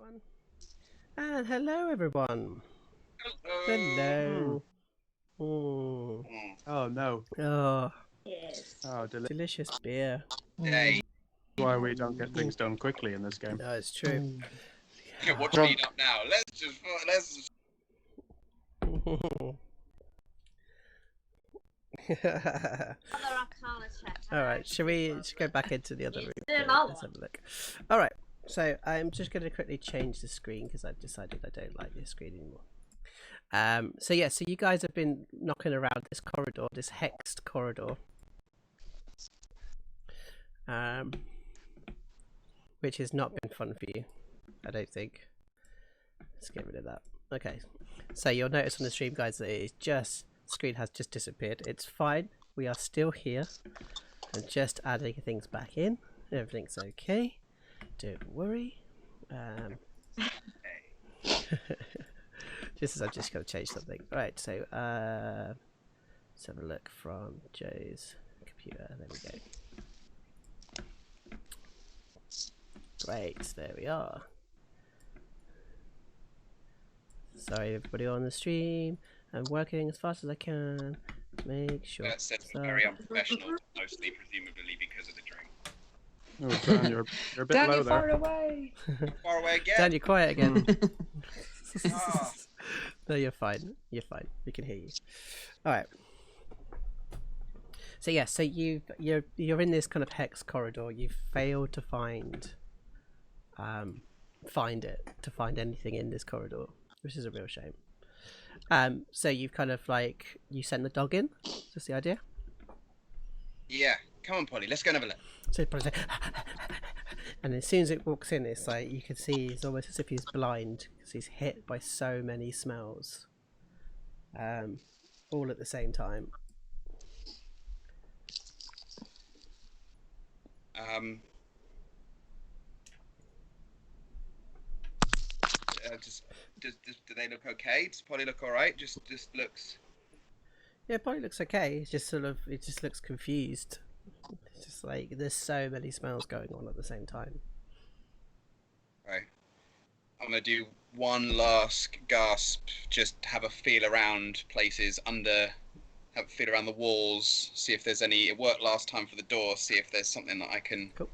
everyone. And hello, everyone. Hello. Hello. Oh no. Oh, Yes. Oh, delicious beer. Day. Why we don't get things done quickly in this game. No, it's true. Yeah, what speed up now? Let's. Other Arcana check. All right, should we go back into the other room? another Let's have a look. All right, so I'm just going to quickly change the screen because I've decided I don't like this screen anymore. So you guys have been knocking around this corridor, this hexed corridor, which has not been fun for you, I don't think. Let's get rid of that. Okay, so you'll notice on the stream, guys, that it's just screen has just disappeared. It's fine. We are still here. I'm just adding things back in. Everything's okay. Don't worry. Just as I'm just going to change something. Right, so let's have a look from Joe's computer. There we go. Great, there we are. Sorry, everybody on the stream. I'm working as fast as I can to make sure. That said, very unprofessional, mostly presumably because of the drink. Oh, Dan, you're a bit Dan, low you're there. far away. Far away again. Dan, you're quiet again. Ah. No, you're fine. You're fine. We can hear you. All right. So yeah, so you're in this kind of hex corridor. You've failed to find anything in this corridor, which is a real shame. So you've kind of like you send the dog in. Is this the idea? Yeah, come on, Polly. Let's go and have a look. So it probably and as soon as it walks in, it's like you can see it's almost as if he's blind because he's hit by so many smells, all at the same time. Do they look okay? Does Polly look all right? Just looks. Yeah, probably looks okay. It's just it just looks confused. It's just like there's so many smells going on at the same time. Right. I'm gonna do one last gasp. Just have a feel around places under. Have a feel around the walls. See if there's any. It worked last time for the door. See if there's something that I can. Cool.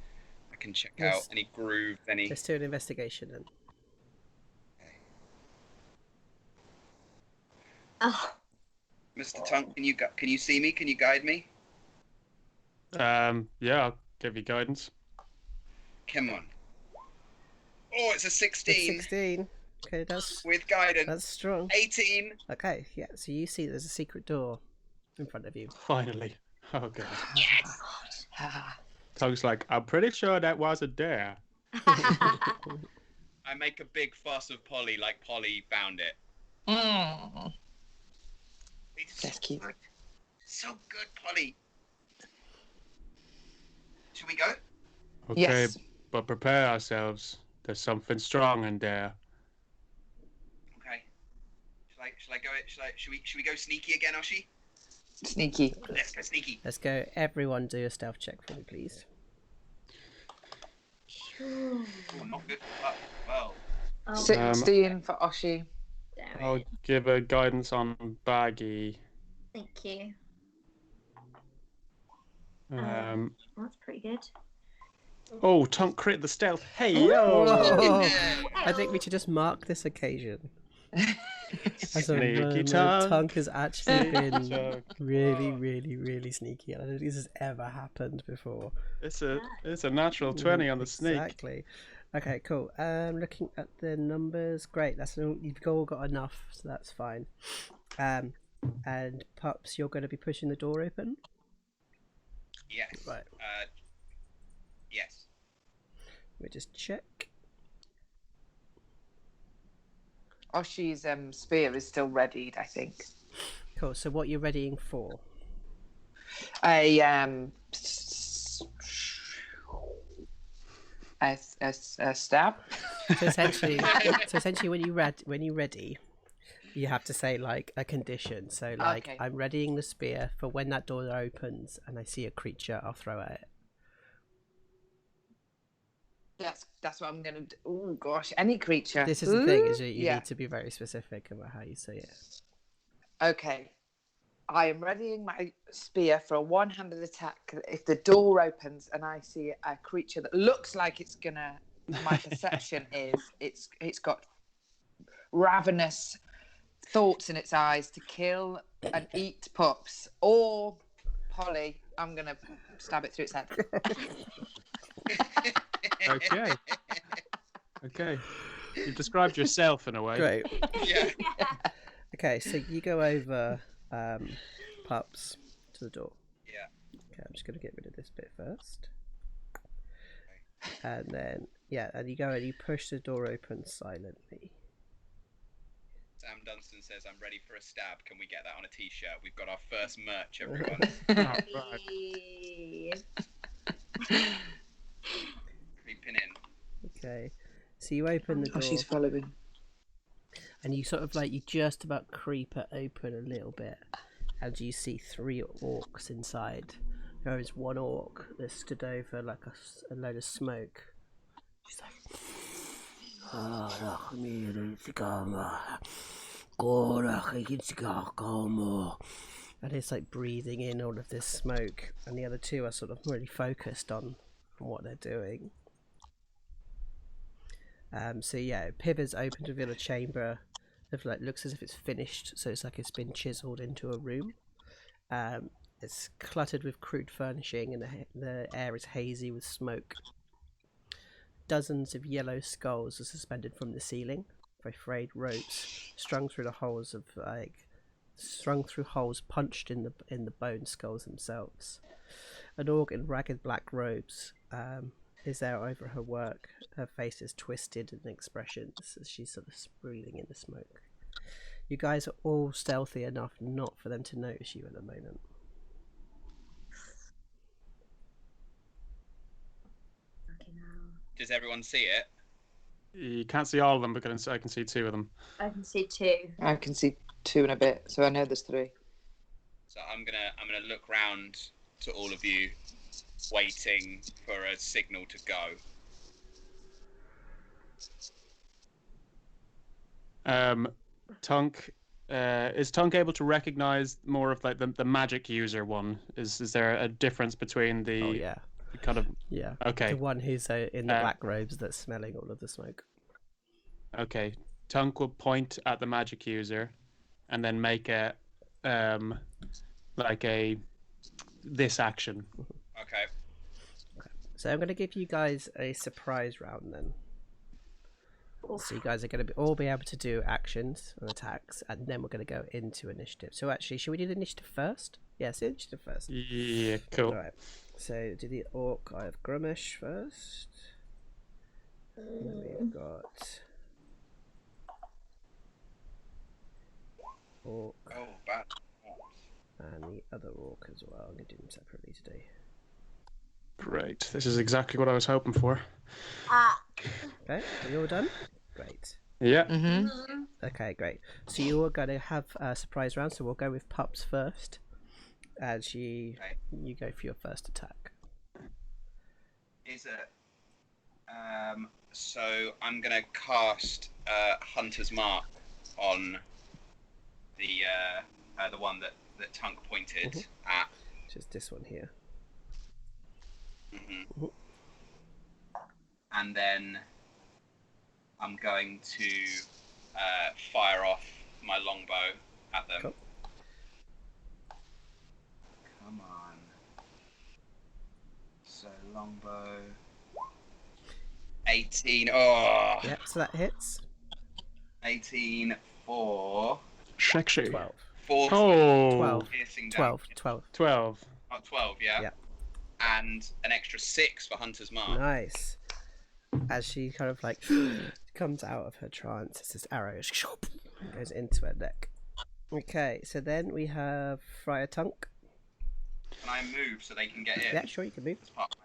I can check Yes. out. Any grooves? Any. Let's do an investigation then. Oh, Mr. Tunk, can you see me? Can you guide me? Yeah, I'll give you guidance. Come on. Oh, it's a 16 16. Okay, that's with guidance. strong. 18. Okay, yeah. So you see there's a secret door in front of you. Finally. Oh god. Ah. Tongue's like, I'm pretty sure that wasn't there. I make a big fuss of Polly, like Polly found it. It's That's cute. good. So good, Polly. Should we go? Okay, Yes. but prepare ourselves. There's something strong in there. Okay. Shall I go? Should we go sneaky again, Oshi? Sneaky. Let's go sneaky. Let's go. Everyone, do a stealth check for me, please. Oh, not good. Well. 16 for Oshi. damn I'll it. give a guidance on Baggy. Thank you. That's pretty good. Oh, Tunk crit the stealth. Hey, Whoa. yo! I think we should just mark this occasion as a Sneaky moment. Tunk. Tunk has actually been Joke. really, really, really sneaky. I don't think this has ever happened before. It's a natural 20 on the sneak. Exactly. Okay, cool. Looking at the numbers, great. You've all got enough, so that's fine. And Pups, you're going to be pushing the door open. Yes. Right. Yes. We just check. Oshi's spear is still readied, I think. Cool. So what you're readying for? A stab. So essentially, when you ready, you have to say like a condition. So like, Okay. I'm readying the spear for when that door opens and I see a creature, I'll throw at it. That's what I'm gonna do. Oh gosh, any creature. This is the thing: is Ooh, you need to be very specific about how you say it. Okay. I am readying my spear for a one-handed attack. If the door opens and I see a creature that looks like it's gonna, my perception is it's got ravenous thoughts in its eyes to kill and eat pups. Or Polly, I'm gonna stab it through its head. Okay. Okay. You've described yourself in a way. Great. Yeah. Okay, so you go over Pups to the door. Yeah. Okay, I'm just going to get rid of this bit first. And then, yeah, and you go and you push the door open silently. Sam Dunstan says, "I'm ready for a stab. Can we get that on a t-shirt? We've got our first merch, everyone." Creeping in. Okay, so you open the door. Oh, she's following. And you sort of like, you just about creep it open a little bit. And you see 3 orcs inside. There is one orc that stood over like a load of smoke. She's like, and it's like breathing in all of this smoke. And the other 2 are sort of really focused on what they're doing. So yeah, it pivots open to reveal a chamber. It like looks as if it's finished, so it's like it's been chiseled into a room. It's cluttered with crude furnishing, and the air is hazy with smoke. Dozens of yellow skulls are suspended from the ceiling by frayed ropes, strung through holes punched in the bone skulls themselves. An orc in ragged black robes is there over her work. Her face is twisted in expressions as she's sort of breathing in the smoke. You guys are all stealthy enough not for them to notice you at the moment. Fucking hell. Does everyone see it? You can't see all of them, but I can see 2 of them. I can see 2. I can see 2 in a bit, so I know there's 3. So I'm gonna look round to all of you, waiting for a signal to go. Tunk, is Tunk able to recognize more of like the magic user one? Is there a difference between the Oh yeah, kind of? yeah. Okay. The one who's in the black robes that's smelling all of the smoke. Okay. Tunk will point at the magic user, and then make a this action. Okay. So I'm going to give you guys a surprise round then. So you guys are going to all be able to do actions and attacks, and then we're going to go into initiative. So actually, should we do the initiative first? Yes, initiative first. Yeah, cool. All right. So do the orc. I have Grumish first. And then we've got orc Oh, bad. and the other orc as well. I'm going to do them separately today. Great. This is exactly what I was hoping for. Okay, are you all done? Great. Yeah. Mm-hmm. Okay, great. So you are going to have a surprise round. So we'll go with Pups first, as you go for your first attack. Is it? So I'm gonna cast Hunter's Mark on the one that Tunk pointed at. Just this one here. Mm-hmm. And then I'm going to fire off my longbow at them. Cool. Come on. So longbow. 18. Oh. Yep, so that hits. 18 for Sexy. 12. 4 Oh. 12. piercing 12. damage. 12. 12. Oh, 12, yeah? Yeah. And an extra 6 for Hunter's Mark. Nice. As she kind of like comes out of her trance, as this arrow goes into her neck. Okay, so then we have Friar Tunk. Can I move so they can get in? Yeah, sure, you can move. That's part of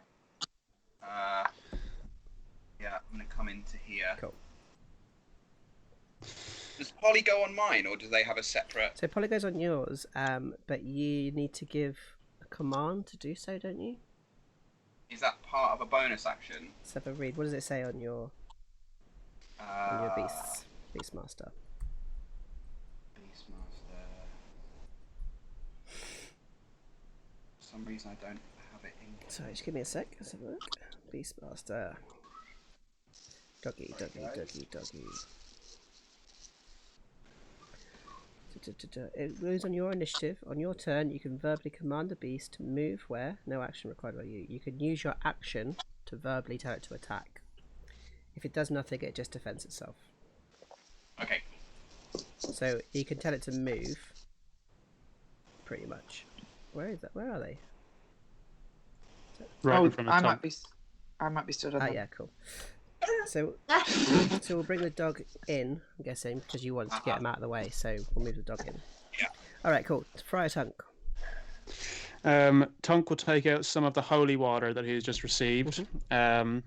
yeah, I'm going to come into here. Cool. Does Polly go on mine, or do they have a separate... So Polly goes on yours, but you need to give a command to do so, don't you? Is that part of a bonus action? Let's have a read. What does it say on your beasts? Beastmaster. Beastmaster. For some reason I don't have it in. Sorry, just give me a sec. Let's have a look. Beastmaster. Doggy. It goes on your initiative. On your turn, you can verbally command the beast to move where no action required by you. You can use your action to verbally tell it to attack. If it does nothing, it just defends itself. Okay. So you can tell it to move. Pretty much. Where is that? Where are they? Right in front of I Tunk. might be stood on Ah, them. yeah, cool. So we'll bring the dog in, I'm guessing, because you want to get him out of the way. So we'll move the dog in. Yeah. All right, cool. Friar Tunk. Tunk will take out some of the holy water that he's just received, and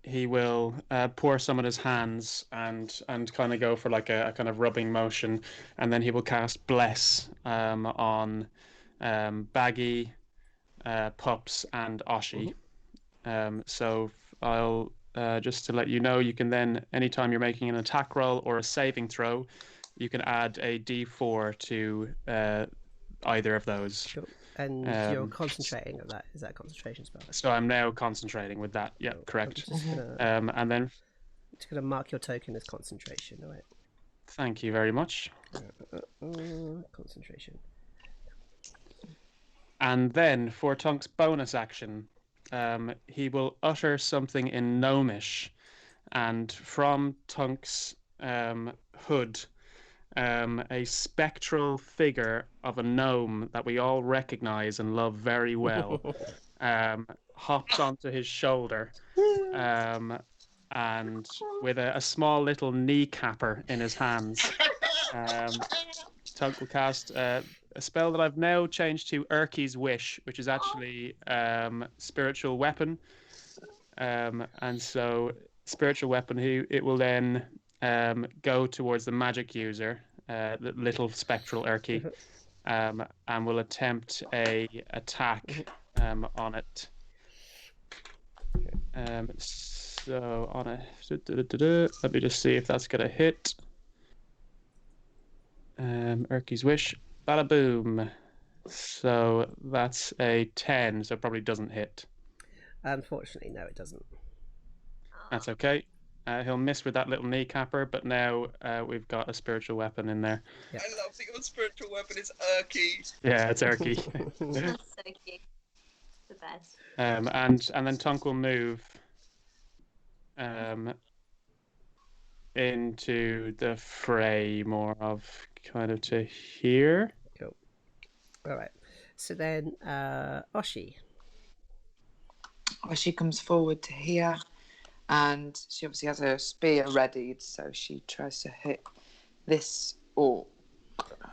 he will pour some in his hands and kind of go for like a kind of rubbing motion, and then he will cast Bless on Baggi, Pups, and Oshi. So I'll just to let you know, you can then, anytime you're making an attack roll or a saving throw, you can add a D4 to either of those. Sure. And you're concentrating on that. Is that a concentration spell? So I'm now concentrating with that. Yeah, correct. I'm just gonna, And then, just gonna mark your token as concentration. All right. thank you very much. Concentration. And then for Tunk's bonus action, he will utter something in Gnomish, and from Tunk's hood, a spectral figure of a gnome that we all recognize and love very well hops onto his shoulder, and with a small little kneecapper in his hands, Tunk will cast a spell that I've now changed to Urky's Wish, which is actually spiritual weapon. And so spiritual weapon, it will then go towards the magic user, the little spectral Urky, and will attempt a attack on it. So on a let me just see if that's gonna hit. Urky's Wish. Bada boom. So that's a 10, so it probably doesn't hit. Unfortunately, no, it doesn't. That's okay. He'll miss with that little kneecapper, but now we've got a spiritual weapon in there. Yeah. I love that your spiritual weapon is Urky. Yeah, it's Urky. That's so cute. The best. And then Tunk will move into the fray, more of kind of to here. Cool. All right. So then, Oshi. She comes forward to here, and she obviously has her spear readied, so she tries to hit this orc.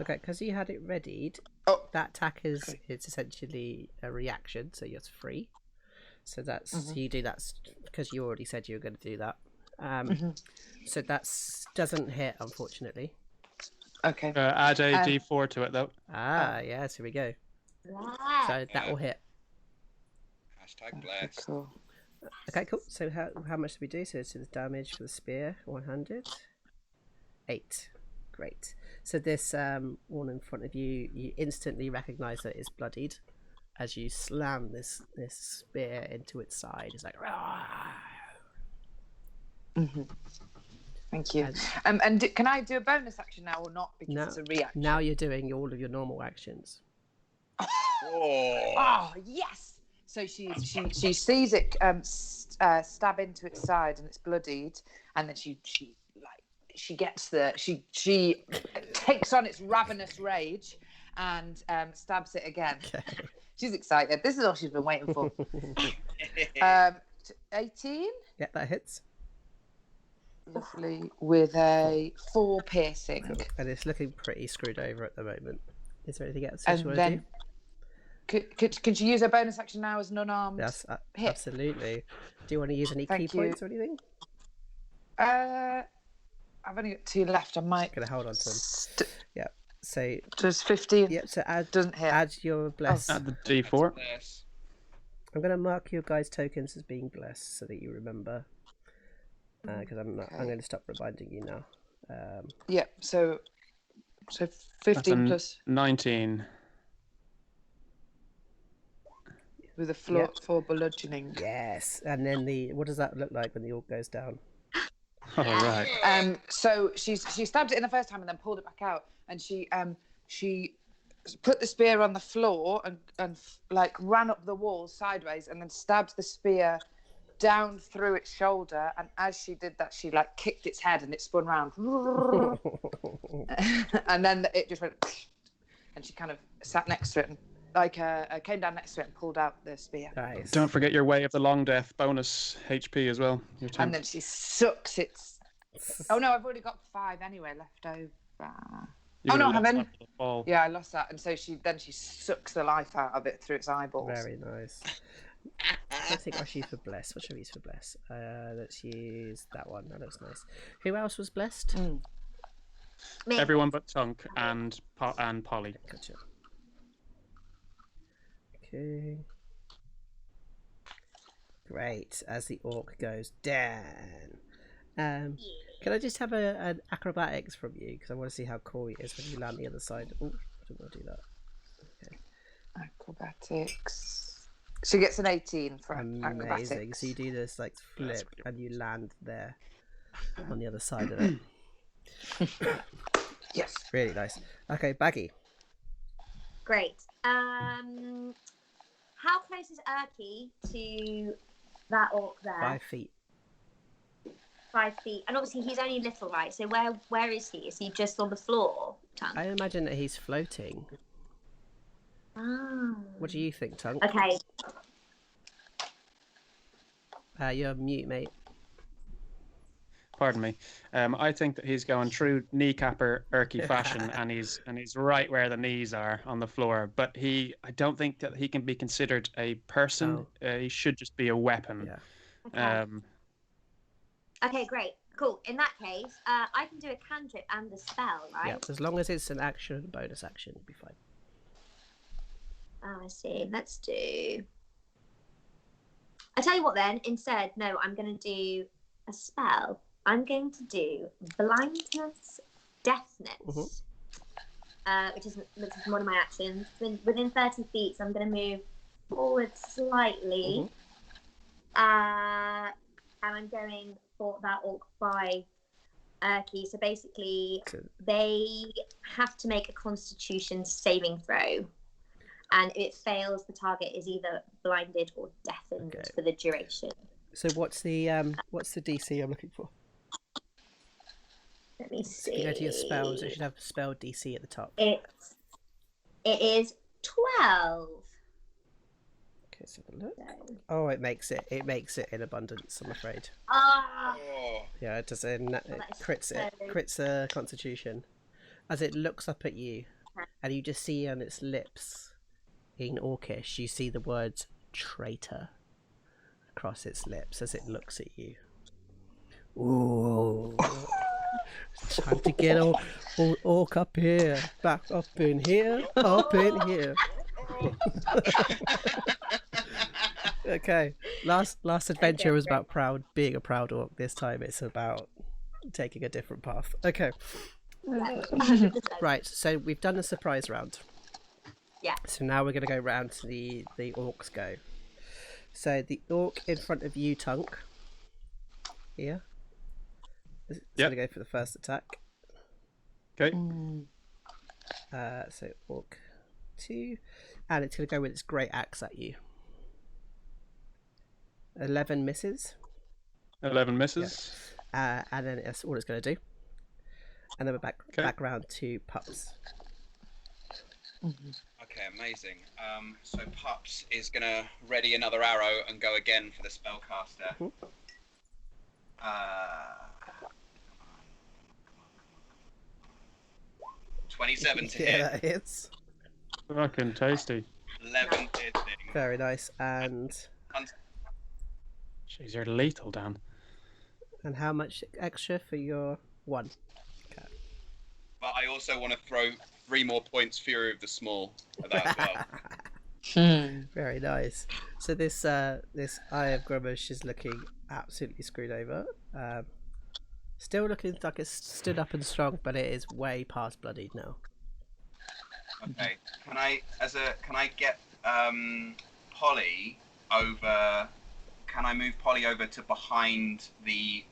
Okay, because you had it readied, that attack is it's essentially a reaction, so it's free. So that's you do that because you already said you were going to do that. So that doesn't hit, unfortunately. Okay. Add a D4 to it, though. Yes, here we go. Wow. So that will hit. Hashtag bless. Cool. Okay, cool. So how much do we do? So it's the damage for the spear, 100. 8. Great. So this one in front of you, you instantly recognise that it's bloodied as you slam this spear into its side. It's like, Thank you. And can I do a bonus action now or not? Because No. it's a reaction. now you're doing all of your normal actions. Oh yes. So she sees it stab into its side and it's bloodied, and then she takes on its ravenous rage and stabs it again. Okay. She's excited. This is all she's been waiting for. 18. Yeah, that hits. Lovely, with a 4 piercing. Cool. And it's looking pretty screwed over at the moment. Is there anything else And you want to do? then could you use a bonus action now as an unarmed Yes, hit? absolutely. Do you want to use any Thank key you. points or anything? I've only got 2 left. I might. Gonna hold on to them. So Does 15? yep. So Doesn't hit. add your bless. Add the D4. Bless. I'm going to mark your guys' tokens as being blessed so that you remember. Because I'm going to stop reminding you now. Yeah. So 15 plus 19. with a floor for bludgeoning. Yes. And then what does that look like when the orc goes down? All right. So she stabbed it in the first time and then pulled it back out, and she put the spear on the floor and like ran up the wall sideways and then stabbed the spear down through its shoulder, and as she did that she like kicked its head and it spun round and then it just went and she kind of sat next to it and came down next to it and pulled out the spear. Nice. Don't forget your Way of the Long Death bonus HP as well. And then she sucks its... Oh no, I've already got 5 anyway left over. Oh no, I haven't. Yeah, I lost that. And so she sucks the life out of it through its eyeballs. Very nice. I think I'll use for bless. What should we use for bless? Let's use that one. That looks nice. Who else was blessed? Me. Everyone but Tunk and Polly. Gotcha. Okay. Great. As the orc goes down. Can I just have an acrobatics from you? Because I want to see how cool it is when you land the other side. Oh, I don't want to do that. Okay. Acrobatics. She gets an 18 for Amazing. acrobatics. So you do this like flip and you land there on the other side of it. Yes. Really nice. Okay, Baggy. Great. How close is Erky to that orc there? 5 feet. 5 feet. And obviously he's only little, right? So where is he? Is he just on the floor, Tunk? I imagine that he's floating. Ah. What do you think, Tunk? Okay. You're mute, mate. Pardon me. I think that he's going true kneecapper Erky fashion, and he's right where the knees are on the floor. But I don't think that he can be considered a person. He should just be a weapon. Yeah. Okay. Okay, great. Cool. In that case, I can do a cantrip and a spell, right? Yeah. As long as it's an action, bonus action, it'll be fine. Oh, I see. Let's do... I tell you what then, instead, no, I'm going to do a spell. I'm going to do blindness, deafness, which is one of my actions. Within 30 feet, so I'm going to move forward slightly. And I'm going for that orc by Erky. So basically, they have to make a Constitution saving throw. And if it fails, the target is either blinded or deafened for the duration. So what's the DC I'm looking for? Let me see. If you go to your spells, it should have spell DC at the top. It is 12. Okay, let's have a look. Oh, it makes it in abundance, I'm afraid. Ah. Yeah, it does. It crits it. Crits Constitution. As it looks up at you, and you just see on its lips, in Orcish, you see the words traitor across its lips as it looks at you. Ooh. It's time to get all orc up here. Back up in here. Up in here. Okay. Last adventure was about being a proud orc. This time it's about taking a different path. Okay. Right, so we've done the surprise round. Yeah. So now we're going to go round to the orcs go. So the orc in front of you, Tunk. Here. It's going to go for the first attack. Okay. So orc 2. And it's going to go with its great axe at you. 11 misses. 11 misses. Yeah. And then that's all it's going to do. And then we're back round to Pups. Okay, amazing. So Pups is going to ready another arrow and go again for the spellcaster. 27 to hit. Yeah, that hits. Fucking tasty. 11 hitting. Very nice. And Jeez, you're lethal, Dan. and how much extra for your 1? Okay. But I also want to throw 3 more points Fury of the Small at that as well. Very nice. So this this Eye of Grummash is looking absolutely screwed over. Still looking like it's stood up and strong, but it is way past bloodied now. Okay. Can I get Polly over? Can I move Polly over to behind the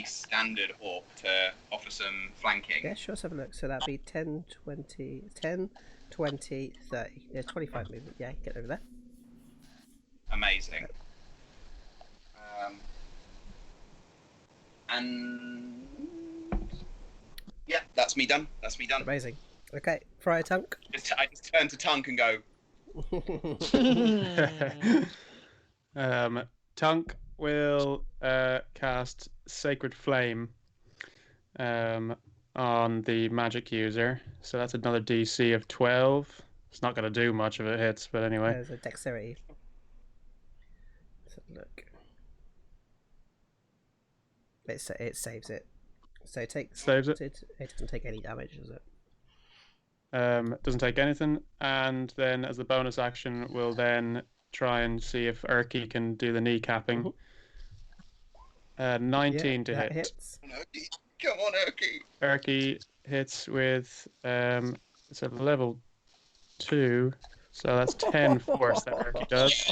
standard orc to offer some flanking? Yeah, sure. Let's have a look. So that'd be 10, 20, 10, 20, 30. There's 25 movement. Yeah, get over there. Amazing. And yeah, that's me done. That's me done. Amazing. Okay, Friar Tunk. I just turn to Tunk and go. Tunk will cast Sacred Flame on the magic user. So that's another DC of 12. It's not going to do much if it hits, but anyway. There's a dexterity. Let's have a look. It saves it. So it takes. Saves it? It doesn't take any damage, does it? Doesn't take anything. And then as the bonus action, we'll then try and see if Erky can do the kneecapping. 19 to hit. Hits. Come on, Erky. Erky hits with it's a level 2, so that's 10 force that Erky does.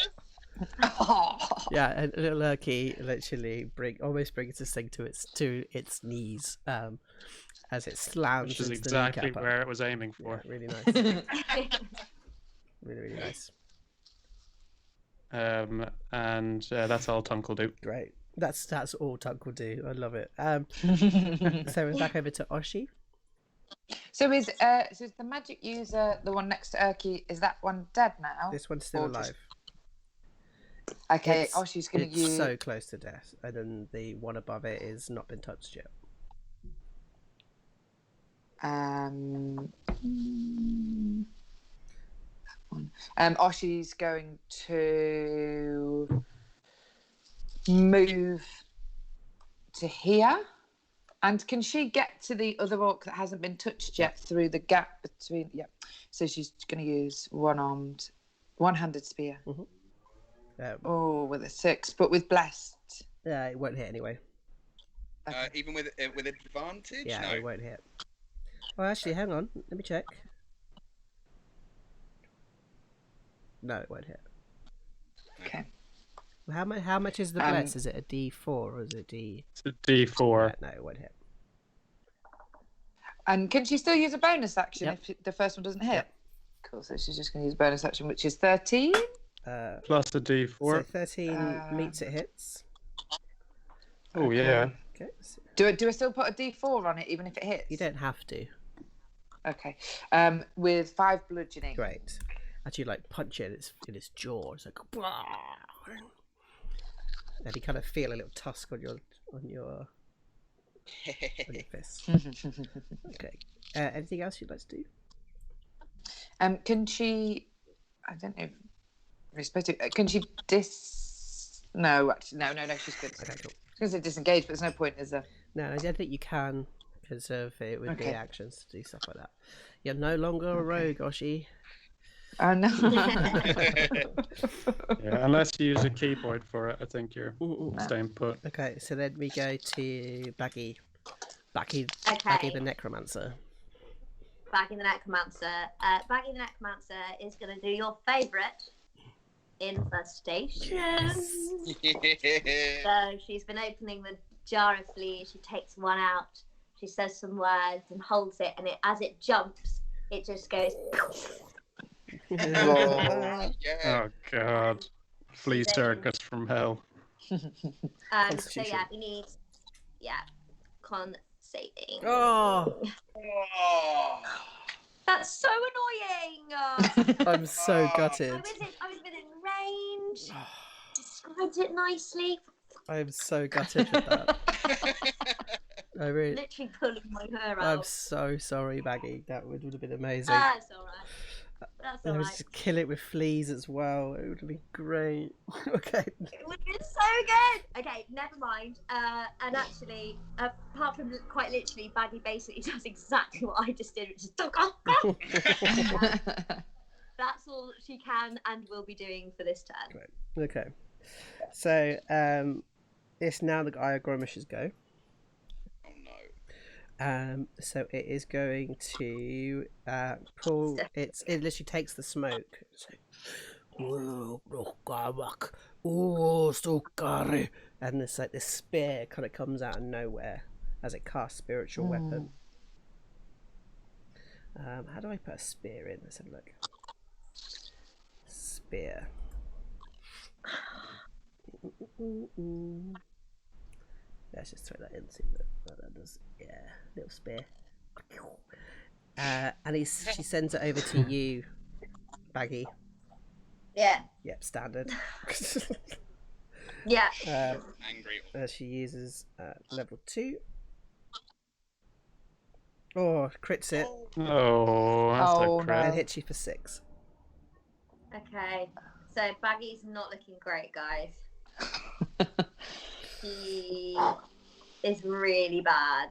Yeah, and little Erky literally almost brings this thing to its knees as it slams. Which is into exactly the where it was aiming for. Yeah, really nice. really nice. And that's all Tunk will do. Great. That's all Tunk will do. I love it. So we're back over to Oshi. So is the magic user, the one next to Erky, is that one dead now? This one's still Or just- alive. Okay, Oshi's going to It's use. so close to death, and then the one above it is not been touched yet. Oshi's going to move to here. And can she get to the other orc that hasn't been touched yet through the gap between? Yeah. So she's going to use one-handed spear. Mm-hmm. With a 6, but with blessed. Yeah, it won't hit anyway. Okay. Even with advantage? Yeah, No. it won't hit. Well, actually, hang on. Let me check. No, it won't hit. Okay. How much is the bless? Is it a D4 or is it a D? It's a D4. No, it won't hit. And can she still use a bonus action if the first one doesn't hit? Yep. Cool. So she's just going to use a bonus action, which is 13. Plus a D4. So 13 meets it hits. Oh, yeah. Okay. Do I still put a D4 on it even if it hits? You don't have to. Okay. With 5 bludgeoning. Great. Actually, like punch it in its jaw. It's like, "Blah!" And you kind of feel a little tusk on your fist. Okay. Anything else you'd like to do? Can she? I don't know. If we're supposed to. Can she No, actually, no. She's good. Okay, cool. I was going to say disengage, but there's no point, is there? No, I don't think you can because of it would be Okay. actions to do stuff like that. You're no longer a rogue, Oshi. Oh no. Yeah, unless you use a keyboard for it, I think you're staying put. Okay, so then we go to Baggi. Baggi the Necromancer. Baggi the Necromancer. Baggi the Necromancer is going to do your favourite infestation. So she's been opening the jar of fleas. She takes one out. She says some words and holds it, and as it jumps, it just goes. Yeah. Oh, God. Flea circus from hell. So yeah, we need con saving. Oh, Oh. That's so annoying. I'm so gutted. I was within range. Described it nicely. I'm so gutted with that. I really. Literally pulling my hair out. I'm so sorry, Baggi. That would have been amazing. That's alright. That's I was alright. just kill it with fleas as well. It would have been great. Okay. It would have been so good. Okay, never mind. And actually, apart from quite literally, Baggi basically does exactly what I just did, which is dog. So that's all she can and will be doing for this turn. Great. Okay. So it's now the Eye of Gromish's go. Oh no. So it is going to pull. It literally takes the smoke. And it's like this spear kind of comes out of nowhere as it casts spiritual weapon. How do I put a spear in? Let's have a look. Spear. Let's just throw that in. See what that does. Yeah, little spear. And she sends it over to you, Baggy. Yeah. Yep, standard. Yeah. Angry. She uses level 2. Oh, crits it. Oh, that's Oh, a crit. And hits you for 6. Okay. So Baggy's not looking great, guys. He is really bad.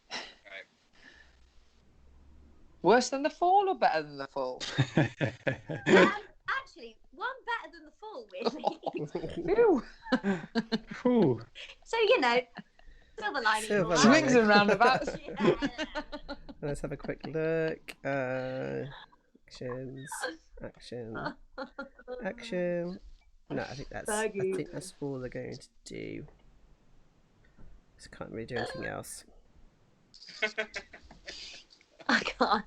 Right. Worse than the fall or better than the fall? Actually, one better than the fall, weirdly. Phew. Ooh. So, you know, silver lining. Silver all lining. Swings and roundabouts. Yeah. Let's have a quick look. Actions. Action. No, I think that's all they're going to do. Just can't really do anything else. I can't.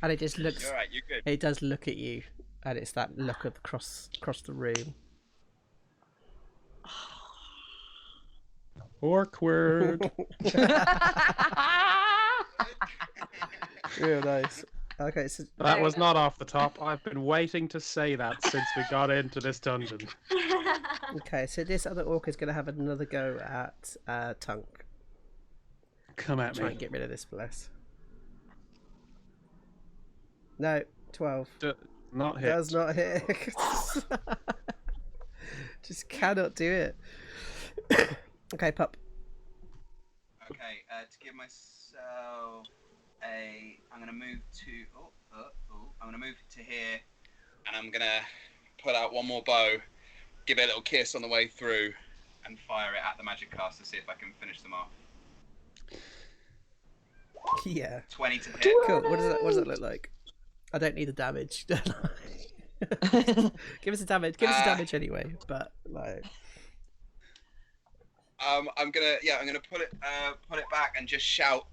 And it just looks. You're right. You're good. It does look at you, and it's that look across the room. Awkward. Real nice. Okay, so That was not off the top. I've been waiting to say that since we got into this dungeon. this other orc is going to have another go at Tunk. Come at Try me. and get rid of this bless. No, 12. Not hit. Does not hit. Just cannot do it. Okay, Pup. Okay, to give myself I'm gonna move to. I'm gonna move to here, and I'm gonna pull out one more bow, give it a little kiss on the way through, and fire it at the magic cast to see if I can finish them off. Yeah. 20 to hit. Cool. What does that look like? I don't need the damage. Give us the damage. Give us the damage anyway. But like. I'm gonna put it back and just shout,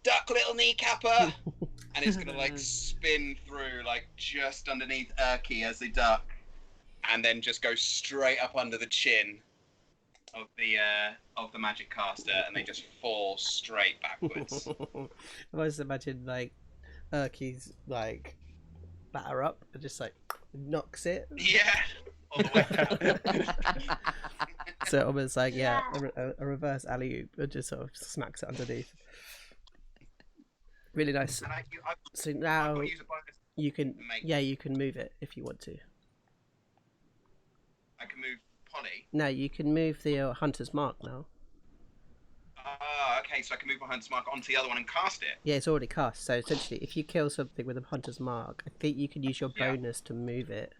"Duck, little kneecapper!" And it's gonna like spin through like just underneath Urky as they duck, and then just go straight up under the chin of the magic caster, and they just fall straight backwards. I just imagine like Urky's like batter up and just like knocks it. Yeah, all the way down. So almost like a reverse alley-oop and just sort of smacks it underneath. Really nice. And So now I'll use a bonus. you can Make- you can move it if you want to. I can move Polly. No, you can move the hunter's mark now. Okay, so I can move my hunter's mark onto the other one and cast it. Yeah, it's already cast. So essentially, if you kill something with a hunter's mark, I think you can use your Yeah. bonus to move it.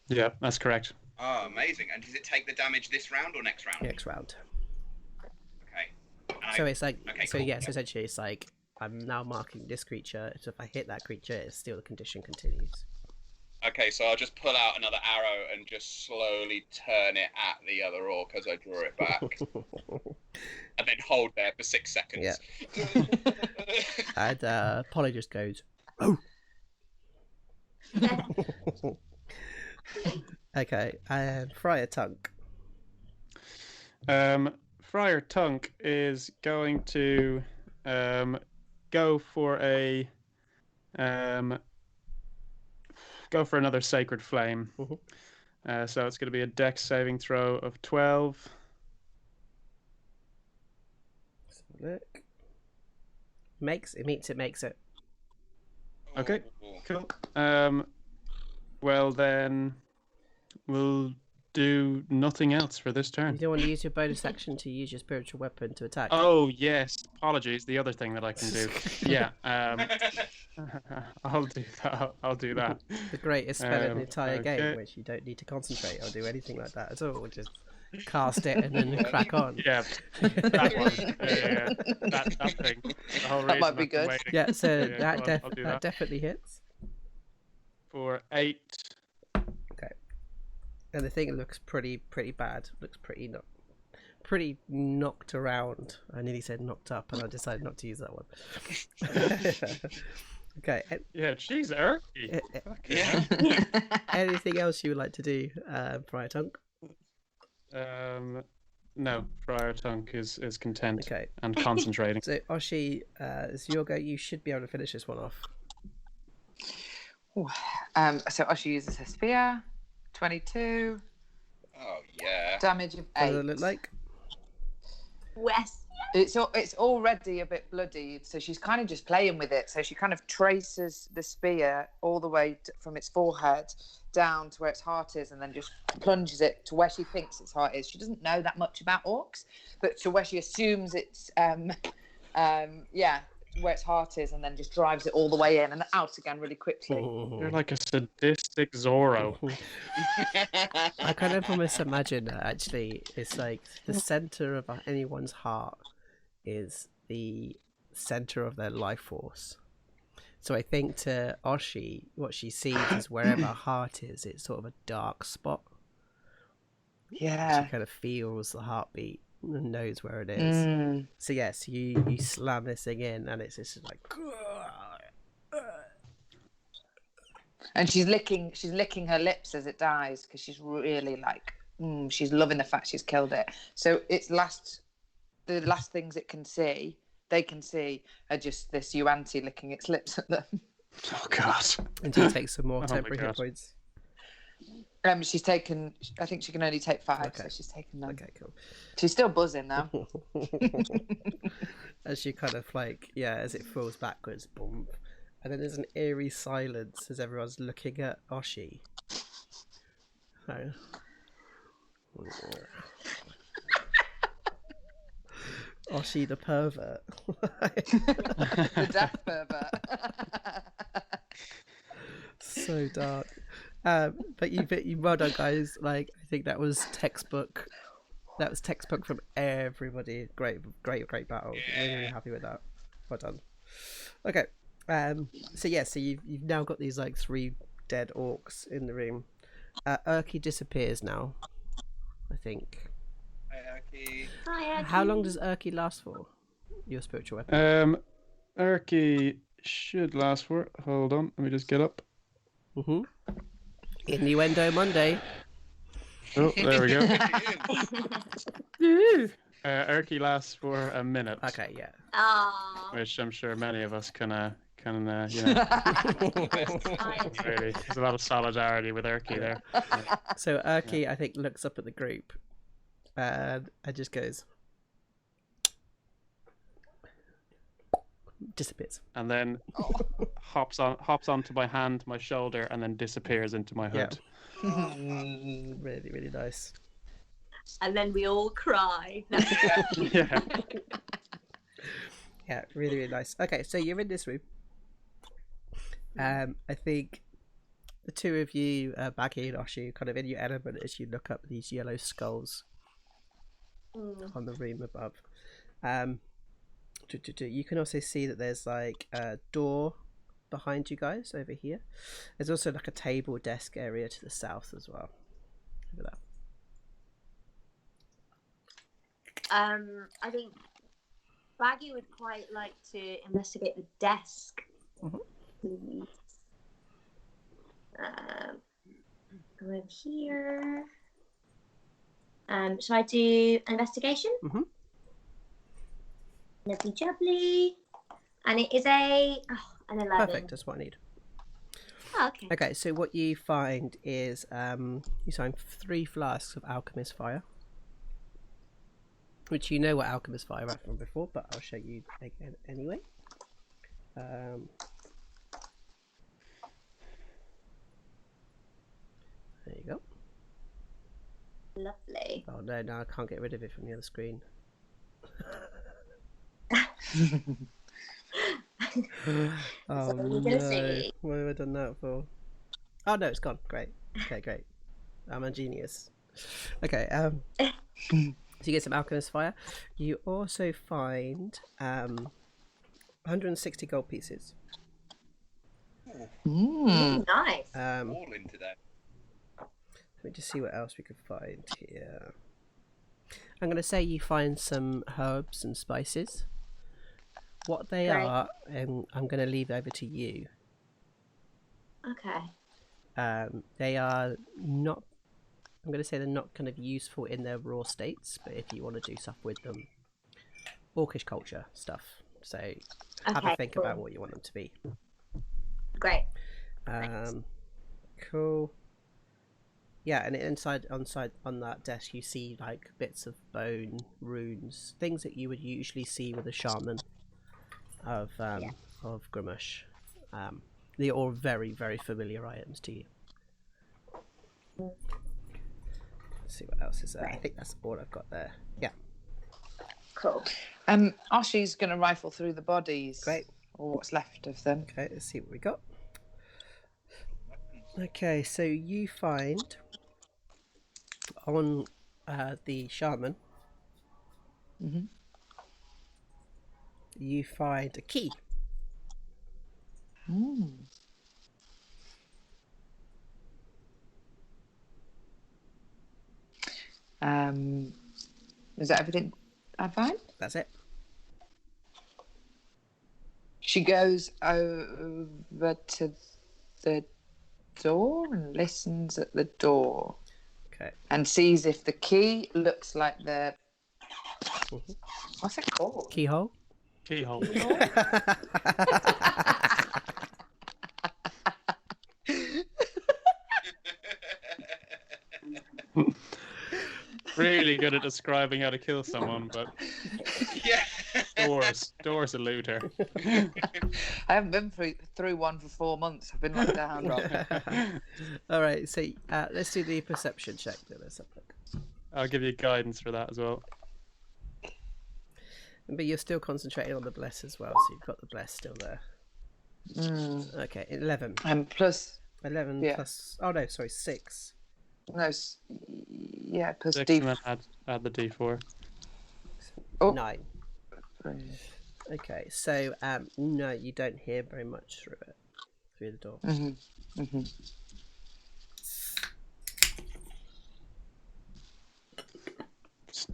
Yeah, that's correct. Oh, amazing. And does it take the damage this round or next round? Next round. Okay. And So it's like, okay, so cool. yeah, so essentially it's like, I'm now marking this creature, so if I hit that creature, it's still the condition continues. Okay, so I'll just pull out another arrow and just slowly turn it at the other orc as I draw it back. And then hold there for 6 seconds. And Polly just goes, oh! Okay, and Friar Tunk. Friar Tunk is going to go for another Sacred Flame. So it's going to be a Dex saving throw of 12. Let's have a look. Makes it. Okay. Ooh. Cool. Well then, we'll do nothing else for this You turn. don't want to use your bonus action to use your spiritual weapon to attack. Oh yes, apologies. The other thing that I can do. Yeah. I'll do that. I'll do that. The greatest spell in the entire game, Okay. which you don't need to concentrate or do anything like that at all. Just cast it and then crack on. Yeah, that one. Yeah. That thing. The whole That might reason be I've been good. waiting. Yeah, so Yeah, go on, I'll do that that. definitely hits. For 8. Okay. And the thing looks pretty bad. Looks pretty knocked around. I nearly said knocked up, and I decided not to use that one. Okay. Yeah, jeez, Erky. Fucking Yeah. hell. Anything else you would like to do, Friar Tunk? No, Friar Tunk is content Okay. and concentrating. So Oshi, it's your go. You should be able to finish this one off. So Oshi uses her spear. 22. Oh yeah. Damage of What 8. does it look like? West. It's already a bit bloody, so she's kind of just playing with it. So she kind of traces the spear all the way from its forehead down to where its heart is, and then just plunges it to where she thinks its heart is. She doesn't know that much about orcs, but to where she assumes it's where its heart is, and then just drives it all the way in and out again really quickly. You're like a sadistic Zorro. I kind of almost imagine that actually it's like the center of anyone's heart is the center of their life force. So I think to Oshi, what she sees is wherever her heart is, it's sort of a dark spot. Yeah. She kind of feels the heartbeat and knows where it is. So yes, you slam this thing in, and it's just like. And she's licking her lips as it dies because she's really like she's loving the fact she's killed it. So the last things they can see are just this Yuan-Ti licking its lips at them. Oh god. And she takes some more Oh my temporary hit God. points. She's taken. I think she can only take 5, Okay. so she's taken them. Okay, cool. She's still buzzing though. As she kind of like, as it falls backwards, boom. And then there's an eerie silence as everyone's looking at Oshi. So... Oshi the pervert. The death pervert. So dark. But you well done, guys. Like, I think that was textbook. That was textbook from everybody. Great battle. Really happy with that. Well done. Okay. So you've now got these like 3 dead orcs in the room. Urki disappears now, I think. Hi, How long does Urki last for? Your spiritual weapon. Erky should last for. Hold on, let me just get up. Innuendo Monday. Oh, there we go. Erky lasts for a minute. Okay, yeah. Oh. Which I'm sure many of us can really. There's a lot of solidarity with Erky there. Yeah. So Urki, I think, looks up at the group and just goes, disappears. And then hops onto my hand, my shoulder, and then disappears into my hood. Really, really nice. And then we all cry. Yeah. Yeah, really, really nice. Okay, so you're in this room. I think the two of you, Baggi and Oshi, kind of in your element as you look up these yellow skulls on the room above. You can also see that there's like a door behind you guys over here. There's also like a table desk area to the south as well. Over there. I think Baggy would quite like to investigate the desk. Please. Go over here. Shall I do an investigation? Lovely jubbly. And it is an 11. Perfect, that's what I need. Oh, okay. Okay, so what you find is you find 3 flasks of alchemist fire, which you know what alchemist fire are from before, but I'll show you again anyway. There you go. Lovely. Oh no, I can't get rid of it from the other screen. Oh all you're no! gonna see. What have I done that for? Oh no, it's gone. Great. Okay, great. I'm a genius. Okay. So you get some alchemist fire. You also find 160 gold pieces. Nice. All in today. Let me just see what else we could find here. I'm going to say you find some herbs and spices. What they Great. are, I'm going to leave over to you. Okay. They are not. I'm going to say they're not kind of useful in their raw states, but if you want to do stuff with them, orcish culture stuff. So have a Okay, think cool. about what you want them to be. Great. Cool. Yeah, and on that desk you see like bits of bone, runes, things that you would usually see with a shaman of Grimash. They're all very, very familiar items to you. Let's see what else is there. I think that's all I've got there. Yeah. Cool. Oshi's going to rifle through the bodies. Great. Or what's left of them. Okay, let's see what we got. Okay, so you find on the shaman, you find a key. Is that everything I find? That's it. She goes over to the door and listens at the door. Okay. And sees if the key looks like the... What's it called? Keyhole. Keyhole. Really good at describing how to kill someone, but Yeah. doors elude her. I haven't been through one for 4 months. I've been locked down, Rob. All right, so let's do the perception check. Let's have a look. I'll give you guidance for that as well. But you're still concentrating on the bless as well, so you've got the bless still there. Okay, 11. Plus... 11 Yeah. plus... Oh no, sorry, 6. No, yeah, plus 6 D... and then add the D4. Oh. 9. Okay, so no, you don't hear very much through the door.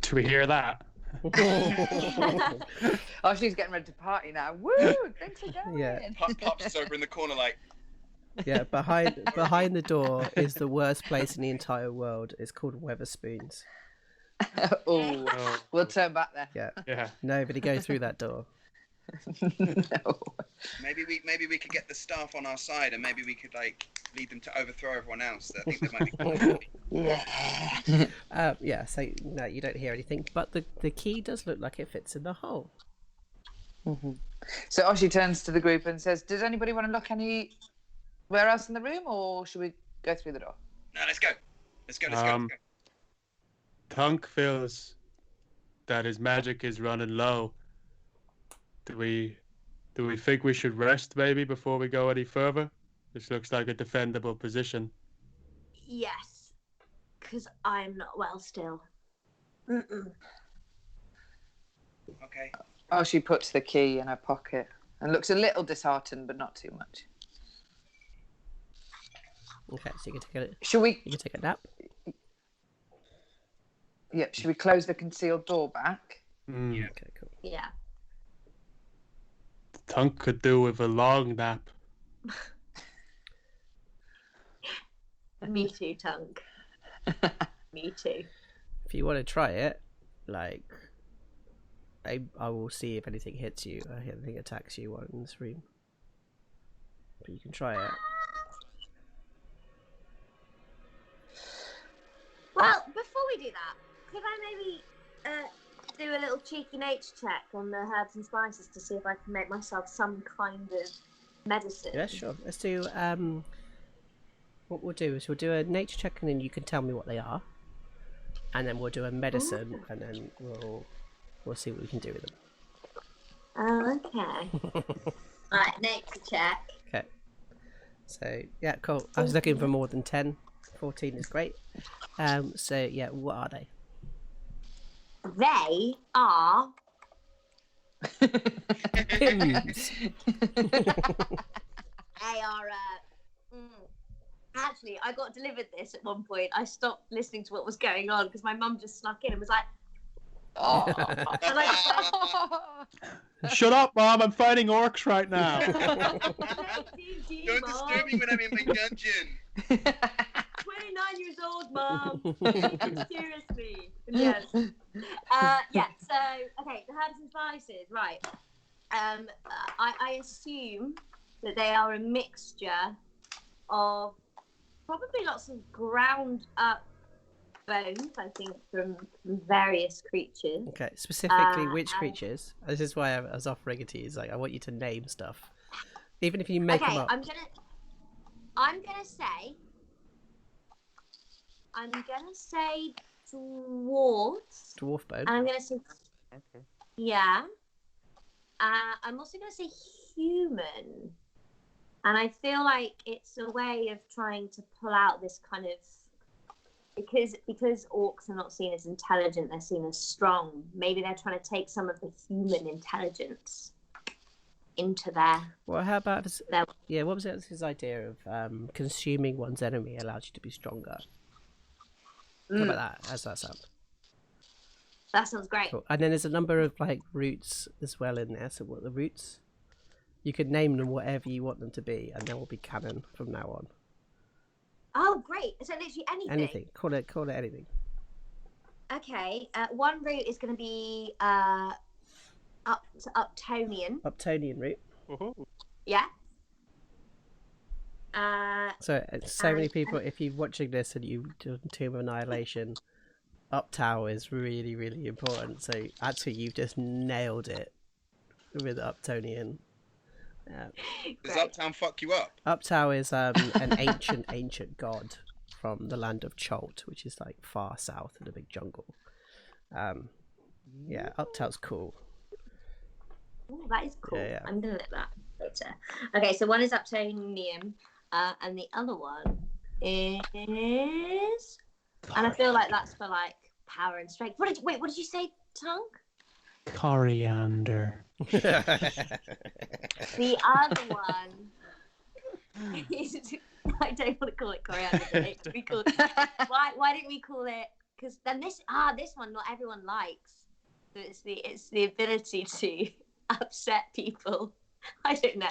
Do we hear that? Oh, she's getting ready to party now. Woo! Things are going. Yeah. Pups is over in the corner like, Yeah, behind the door is the worst place in the entire world. It's called Weatherspoons. Oh, we'll turn back there. Yeah. Nobody go through that door. No. maybe we could get the staff on our side, and maybe we could like lead them to overthrow everyone else. I think they might be. Yeah. Yeah. So no, you don't hear anything, but the key does look like it fits in the hole. So Oshi turns to the group and says, "Does anybody want to look anywhere else in the room, or should we go through the door?" No, let's go. Let's go. Tunk feels that his magic is running low. Do we think we should rest maybe before we go any further? This looks like a defendable position. Yes, because I'm not well still. Okay. Oshi puts the key in her pocket and looks a little disheartened, but not too much. Okay, so you can take Should we? You can take a nap. Yeah. Should we close the concealed door back? Yeah. Okay, cool. Yeah. Tunk could do with a long nap. Me too, Tunk. Me too. If you want to try it, like, I will see if anything hits you. If anything attacks you while in this room. But you can try it. Well, before we do that, could I maybe do a little cheeky nature check on the herbs and spices to see if I can make myself some kind of medicine? Yeah, sure. Let's do what we'll do is we'll do a nature check and then you can tell me what they are, and then we'll do a medicine and then we'll see what we can do with them. Oh, okay. Right, nature check. Okay. So yeah, cool. I was looking for more than 10. 14 is great. So yeah, what are they? They are Pims. They are. Actually, I got delivered this at one point. I stopped listening to what was going on because my mum just snuck in and was like, Oh. and I Shut up, Mom! I'm fighting orcs right now. said, Don't disturb me when I'm in my dungeon. 29 years old, Mum. Take it seriously. Yes. Yeah. So, okay, the herbs and spices, right? I assume that they are a mixture of probably lots of ground up bones, I think, from various creatures. Okay, specifically which and- creatures? This is why I was offering it to you. It's like I want you to name stuff, even if you make them Okay, up. I'm gonna say dwarves, Dwarf bone. and I'm gonna say yeah. I'm also gonna say human, and I feel like it's a way of trying to pull out this kind of because orcs are not seen as intelligent, they're seen as strong. Maybe they're trying to take some of the human intelligence into their. Well, how about No. yeah? What was it? His idea of consuming one's enemy allows you to be stronger. How about that? How's that sound? That sounds great. Cool. And then there's a number of like roots as well in there. So what the roots? You could name them whatever you want them to be, and they will be canon from now on. Oh, great! So literally anything. Anything. Call it anything. Okay. One root is going to be Uptonian. Uptonian root. Yeah. So many people. If you're watching this and you do Tomb of Annihilation, Uptow is really, really important. So actually, you've just nailed it with Uptonian. Does Uptown fuck you up? Uptow is an ancient god from the land of Cholt, which is like far south in the big jungle. Yeah, Uptow's cool. Oh, that is cool. Yeah. I'm gonna look that later. Okay, so one is Uptonium, and the other one is, and I feel like that's for like power and strength. What did you say, Tunk? Coriander. The other one is, I don't want to call it coriander. But it should be called, why didn't we call it? Because then this one not everyone likes. So it's the ability to upset people. I don't know.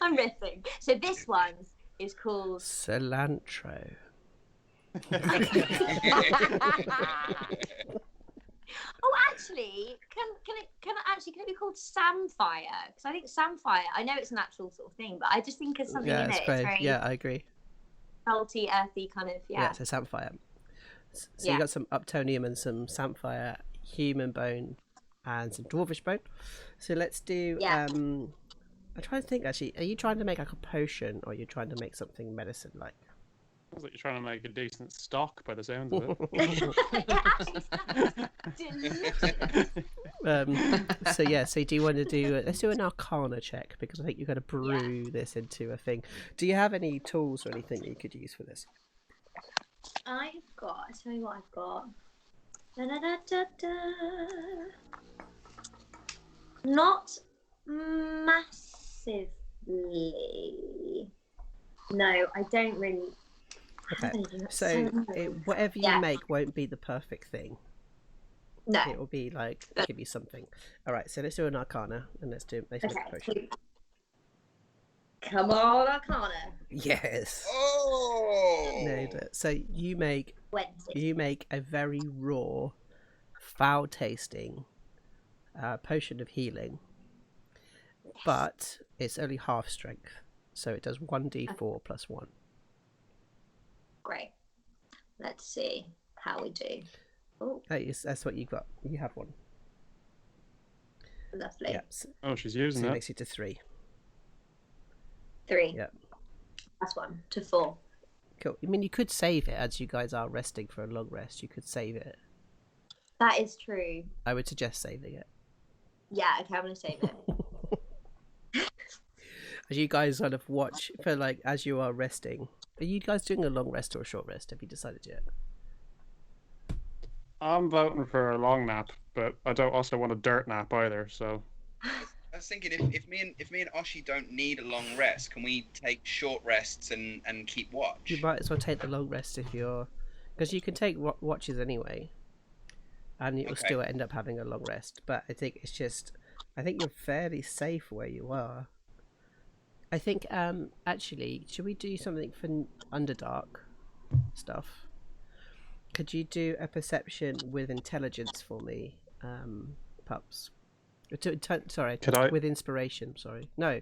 I'm riffing. So this one is called Cilantro. Oh, actually, can it be called samphire? Because I think samphire. I know it's an actual sort of thing, but I just think it's something Yeah, in it's it. great. It's very Yeah, I agree. salty, earthy kind of. Yeah, Yeah. so samphire. So Yeah. you got some Uptonium and some samphire, human bone, and some dwarvish bone. So let's do. Yeah. I'm trying to think. Actually, are you trying to make like a potion, or are you trying to make something medicine-like? Sounds like you're trying to make a decent stock by the sounds of it. It actually sounds delicious. So yeah, so do you want to do? Let's do an Arcana check because I think you've got to brew this into a thing. Do you have any tools or anything that you could use for this? I'll tell you what I've got. Da-da-da-da-da. Not massively. No, I don't really. Okay, have anything that's so so- whatever you Yeah. make won't be the perfect thing. No. It will be like give you something. All right, so let's do an Arcana and let's make a Okay. potion. Come on, Arcana. Yes. Oh! Nailed it. So you make 20. a very raw, foul-tasting potion of healing, but it's only half strength, so it does 1d4 plus 1. Great. Let's see how we do. Oh, That's what you got. You have one. lovely. Yeah. So Oh, she's using it it. makes it to 3. 3. Yeah. That's 1 to 4. Cool. I mean, you could save it as you guys are resting for a long rest. You could save it. That is true. I would suggest saving it. Yeah, okay, I'm going to save it. as you guys sort of watch for like as you are resting. Are you guys doing a long rest or a short rest? Have you decided yet? I'm voting for a long nap, but I don't also want a dirt nap either. So I was thinking if me and Oshi don't need a long rest, can we take short rests and keep watch? You might as well take the long rest if you're, because you can take watches anyway, and you'll Okay. still end up having a long rest. But I think it's just, I think you're fairly safe where you are. I think actually, should we do something for Underdark stuff? Could you do a perception with intelligence for me, Pups? Sorry, Could I? with inspiration. Sorry, no,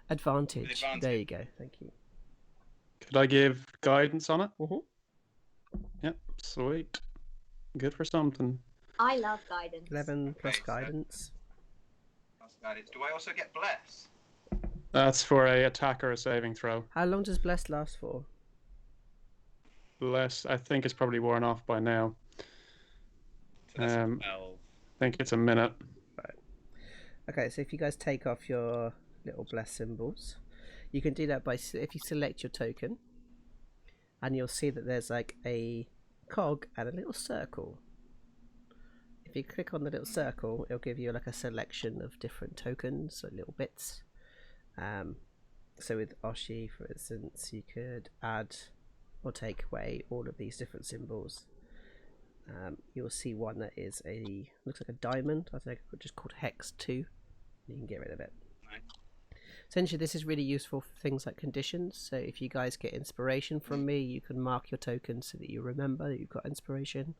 advantage. Advantage. There you go. Thank you. Could I give guidance on it? Mhm. Yep, sweet. Good for something. I love guidance. 11 plus Okay, so- guidance. That's about it. Do I also get bless? That's for a attack or a saving throw. How long does bless last for? Less, I think it's probably worn off by now. So that's 12. 12. I think it's a minute. Okay, so if you guys take off your little bless symbols, you can do that by if you select your token, and you'll see that there's like a cog and a little circle. If you click on the little circle, it'll give you like a selection of different tokens, so little bits. So with Oshi, for instance, you could add or take away all of these different symbols. You'll see one that is looks like a diamond. I think it's just called Hex 2. You can get rid of it. Nice. Essentially, this is really useful for things like conditions. So if you guys get inspiration from me, you can mark your tokens so that you remember that you've got inspiration.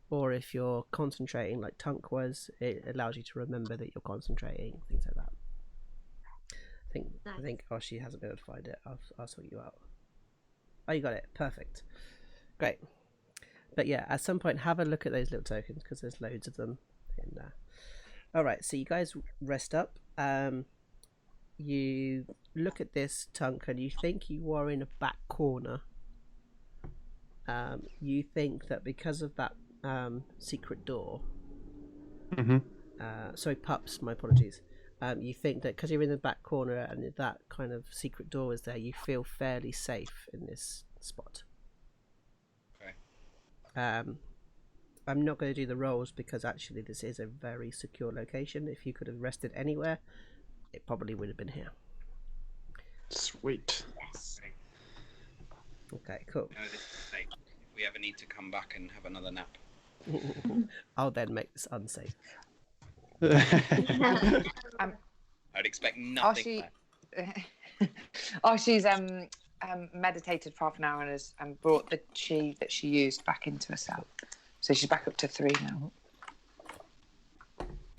Or if you're concentrating like Tunk was, it allows you to remember that you're concentrating, things like that. I think Oshi hasn't been able to find it. I'll sort you out. Oh, you got it. Perfect. Great. But yeah, at some point, have a look at those little tokens because there's loads of them in there. All right, so you guys rest up. You look at this Tunk and you think you are in a back corner. You think that because of that secret door. Mm-hmm. Sorry, Pups. My apologies. You think that because you're in the back corner and that kind of secret door is there, you feel fairly safe in this spot. Okay. I'm not going to do the rolls because actually this is a very secure location. If you could have rested anywhere, it probably would have been here. Sweet. Yes. Okay, cool. No, this is safe. If we ever need to come back and have another nap. I'll then make this unsafe. I'd expect nothing. She's meditated for half an hour and has brought the chi that she used back into herself. So she's back up to 3 now.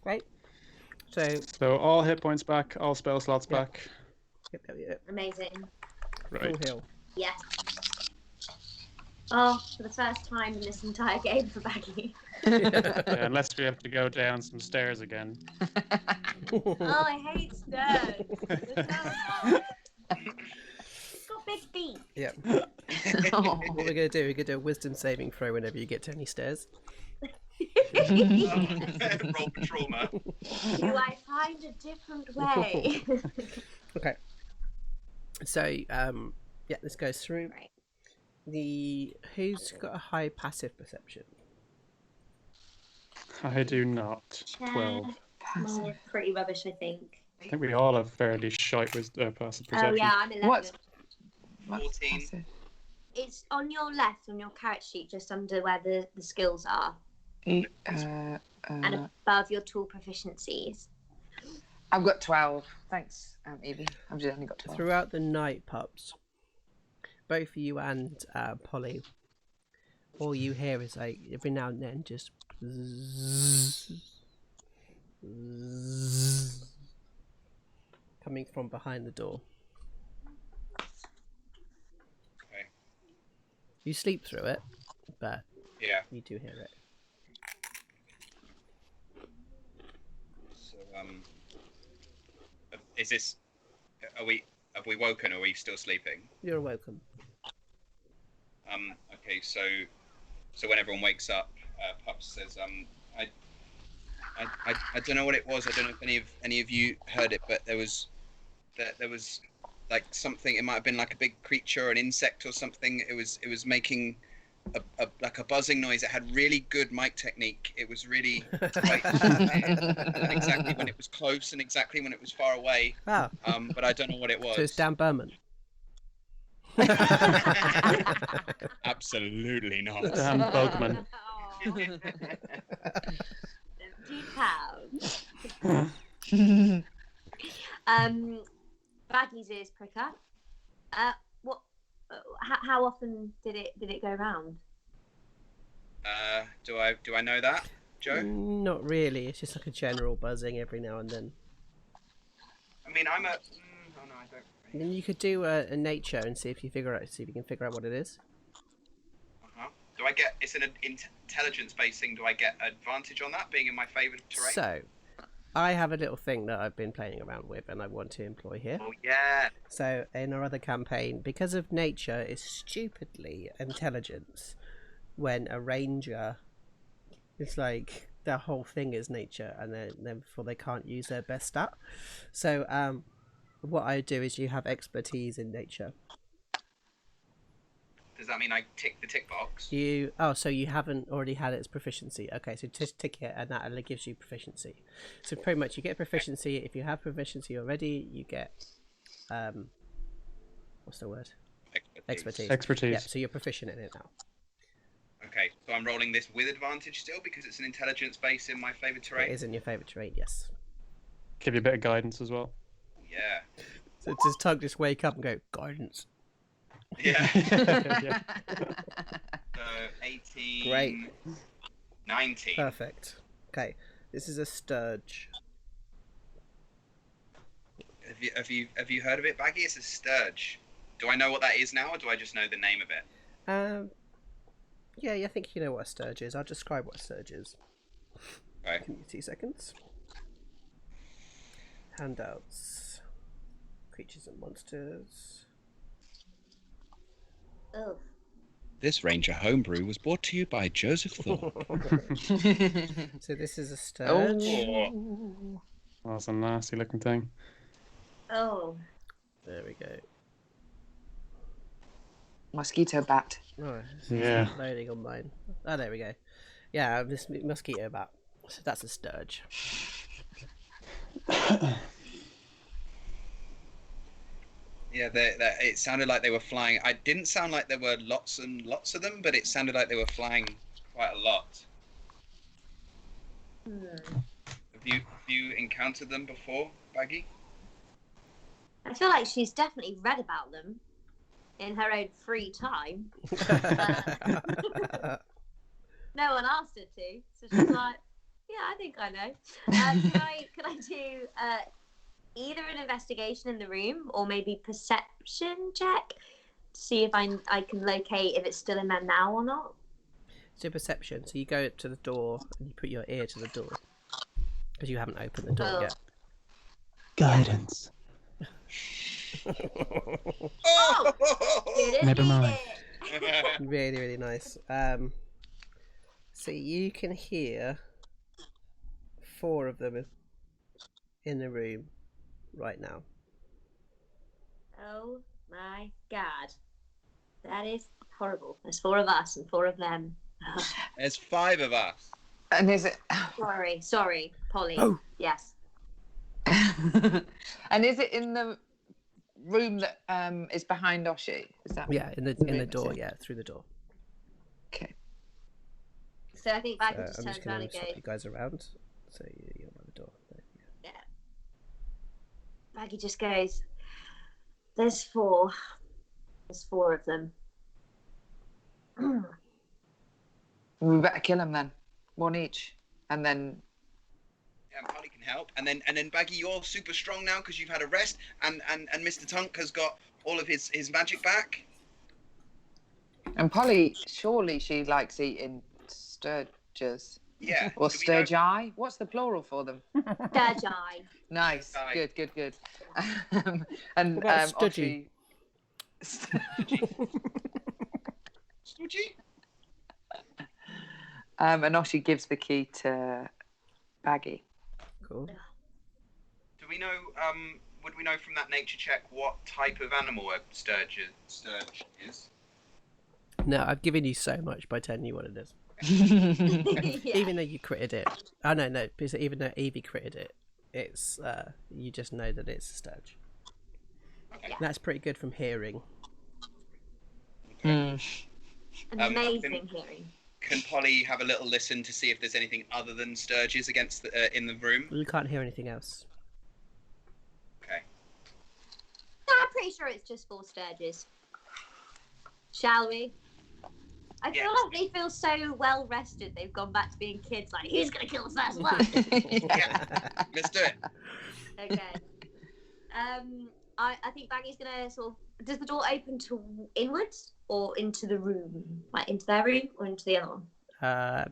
Right. So all hit points back, all spell slots Yeah. back. Yep. Amazing. Full Right. heal. Yes. Oh, for the first time in this entire game for Baggy. Yeah, unless we have to go down some stairs again. Oh, I hate stairs. They're so hard. It's got big feet. Yeah. Oh. What we're going to do, we're going to do a wisdom saving throw whenever you get to any stairs. Roll for trauma. Do I find a different way? Okay. So, yeah, this goes through. Right. Who's got a high passive perception? I do not. 12. Mine's pretty rubbish, I think. I think we all have fairly shite passive perception. Oh yeah, I'm 11. What's 14. passive? It's on your left, on your character sheet, just under where the skills are, and above your tool proficiencies. I've got 12. Thanks, Evie. I've just only got 12. Throughout the night, Pups, both you and Polly, all you hear is like every now and then just coming from behind the door. Okay. You sleep through it, but Yeah. you do hear it. So is this? Have we woken? Or are we still sleeping? You're welcome. Okay. So when everyone wakes up, Pups says, I don't know what it was. I don't know if any of you heard it, but there was that there was like something. It might have been like a big creature, an insect or something. It was making like a buzzing noise. It had really good mic technique. It was really like, and exactly when it was close and exactly when it was far away. Ah, But I don't know what it was. so it's Dan Berman. Absolutely not. Damn Bugman. £17. Baggy's ears prick up. What? How often did it go round? Do I know that, Joe? Not really. It's just like a general buzzing every now and then. I mean, I'm a. Oh no, I don't. And then you could do a nature and see if you can figure out what it is. Uh-huh. Do I get? It's an intelligence-based thing. Do I get advantage on that being in my favourite terrain? So, I have a little thing that I've been playing around with and I want to employ here. Oh yeah. So, in our other campaign, because of nature is stupidly intelligence, when a ranger, it's like their whole thing is nature, and then therefore they can't use their best stat. So, what I do is you have expertise in nature. Does that mean I tick the tick box? So you haven't already had its proficiency. Okay, so just tick it and that gives you proficiency. So pretty much you get proficiency. If you have proficiency already, you get what's the word? Expertise. Yeah, so you're proficient in it now. Okay, so I'm rolling this with advantage still because it's an intelligence base in my favourite terrain. It is in your favourite terrain, yes. Give you a bit of guidance as well. Yeah. So does Tunk just wake up and go, guidance? Yeah. Yeah. So 18. Great. 19. Perfect. Okay, this is a sturge. Have you heard of it, Baggy? It's a sturge. Do I know what that is now, or do I just know the name of it? Yeah, I think you know what a sturge is. I'll describe what a sturge is. Right. Give me 2 seconds. Handouts. Creatures and monsters. Oh. This Ranger homebrew was brought to you by Joseph Thorpe. So this is a sturge. Oh. That's a nasty looking thing. Oh. There we go. Mosquito bat. Oh, it's Yeah. not loading on mine. Oh, there we go. Yeah, this mosquito bat. So that's a sturge. Yeah, it sounded like they were flying. I didn't sound like there were lots and lots of them, but it sounded like they were flying quite a lot. Have you encountered them before, Baggy? I feel like she's definitely read about them in her own free time. No one asked her to, so she's like, "Yeah, I think I know." Can I do either an investigation in the room or maybe perception check to see if I can locate if it's still in there now or not? So perception. So you go up to the door and you put your ear to the door because you haven't opened the door Oh. yet. Guidance. Oh! Didn't Never need mind. it. Really, really nice. So you can hear 4 of them in the room right now. Oh my god. That is horrible. There's 4 of us and 4 of them. There's 5 of us. And is it? Sorry, Polly. Oh. Yes. And is it in the room that is behind Oshi? Is that? Yeah, in the room door. it's in? Yeah, through the door. Okay. So I think Baggy So just I'm turns just around going and to swap goes, you guys around. So you're by the door. There you go. Baggy just goes, there's 4. There's 4 of them. We better kill them then. 1 each, and then. Yeah, Polly can help. And then Baggy, you're super strong now because you've had a rest, and Mr. Tunk has got all of his magic back. And Polly, surely she likes eating sturges. Yeah. Or Do we know- sturgei. What's the plural for them? Dagi. Nice. Sturgei. Good. And What about studgy? Oshi. Would you? And Oshi gives the key to Baggy. Cool. Do we know would we know from that nature check what type of animal a sturge is? No, I've given you so much by telling you what it is. Yeah. Even though you critted it. Oh no, because even though Evie critted it, it's you just know that it's a sturge. Okay. That's pretty good from hearing. Amazing hearing. Can Polly have a little listen to see if there's anything other than sturges against in the room? You can't hear anything else. Okay. No, I'm pretty sure it's just 4 sturges. Shall we? I feel like they feel so well rested. They've gone back to being kids. Like, who's gonna kill the first one? Yeah. Let's do it. Okay. I think Baggy's gonna sort of. Does the door open to inwards or into the room? Like into their room or into the other one?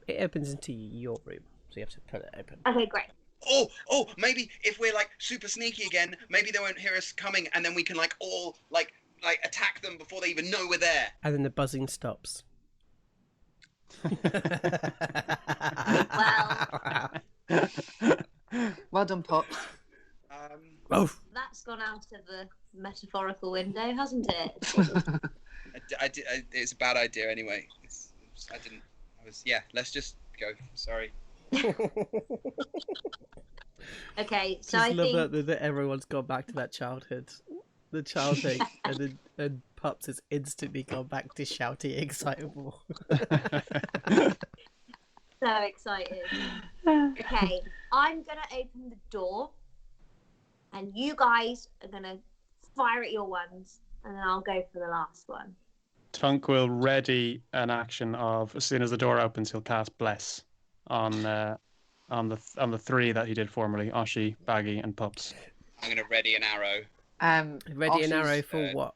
It opens into your room, so you have to pull it open. Okay, great. Oh, maybe if we're like super sneaky again, maybe they won't hear us coming, and then we can like all like attack them before they even know we're there. And then the buzzing stops. Well done, Pups. Oh. That's gone out of the metaphorical window, hasn't it? It's a bad idea anyway. Let's just go. Sorry. Okay, so Just I love think that everyone's gone back to that childhood. The child thing, and Pups has instantly gone back to shouty, excitable. so excited. Okay, I'm gonna open the door, and you guys are gonna fire at your ones, and then I'll go for the last one. Tunk will ready an action of, as soon as the door opens, he'll cast Bless on the 3 that he did formerly: Oshi, Baggy, and Pups. I'm gonna ready an arrow Ready an arrow for what?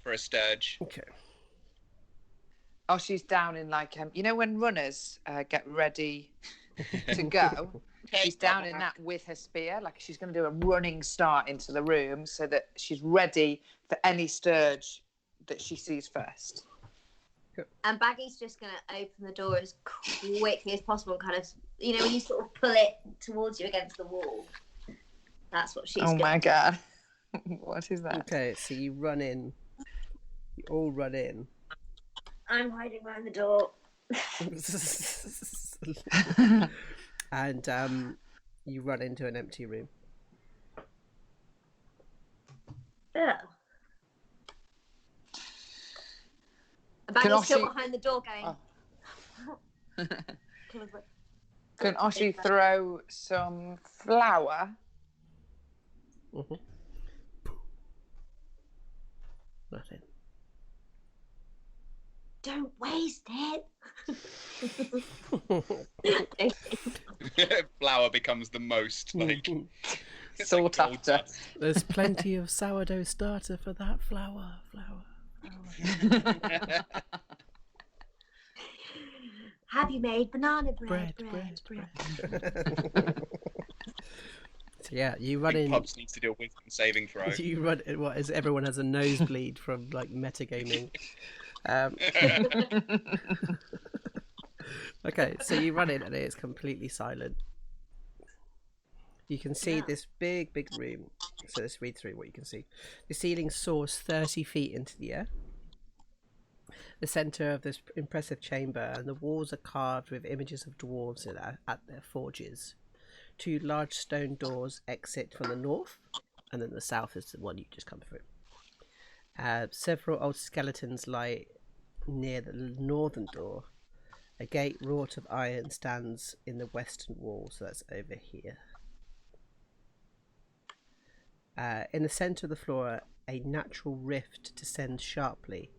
for a sturge. Okay. Oshi's down in like you know when runners get ready to go. She's down in that with her spear, like she's going to do a running start into the room so that she's ready for any sturge that she sees first. And Baggy's just going to open the door as quickly as possible, kind of, you know, when you sort of pull it towards you against the wall. That's what she's Oh my god. What is that? Okay, so you run in. You all run in. I'm hiding behind the door. And you run into an empty room. Yeah. Baggy's still behind the door going. Oh. Can Oshi throw some flour? Mm-hmm. Nothing. Don't waste it. Flour becomes the most like Sought after. There's plenty of sourdough starter for that flour. Have you made banana Bread. bread? So yeah, you run I think in. Pups needs to do a wisdom saving throw. You run. What is? Everyone has a nosebleed from like metagaming. Okay, so you run in and it's completely silent. You can see this big room. So let's read through what you can see. The ceiling soars 30 feet into the air. The centre of this impressive chamber, and the walls are carved with images of dwarves at their forges. 2 large stone doors exit from the north, and then the south is the one you just come through. Several old skeletons lie near the northern door. A gate wrought of iron stands in the western wall, so that's over here. In the centre of the floor, a natural rift descends sharply.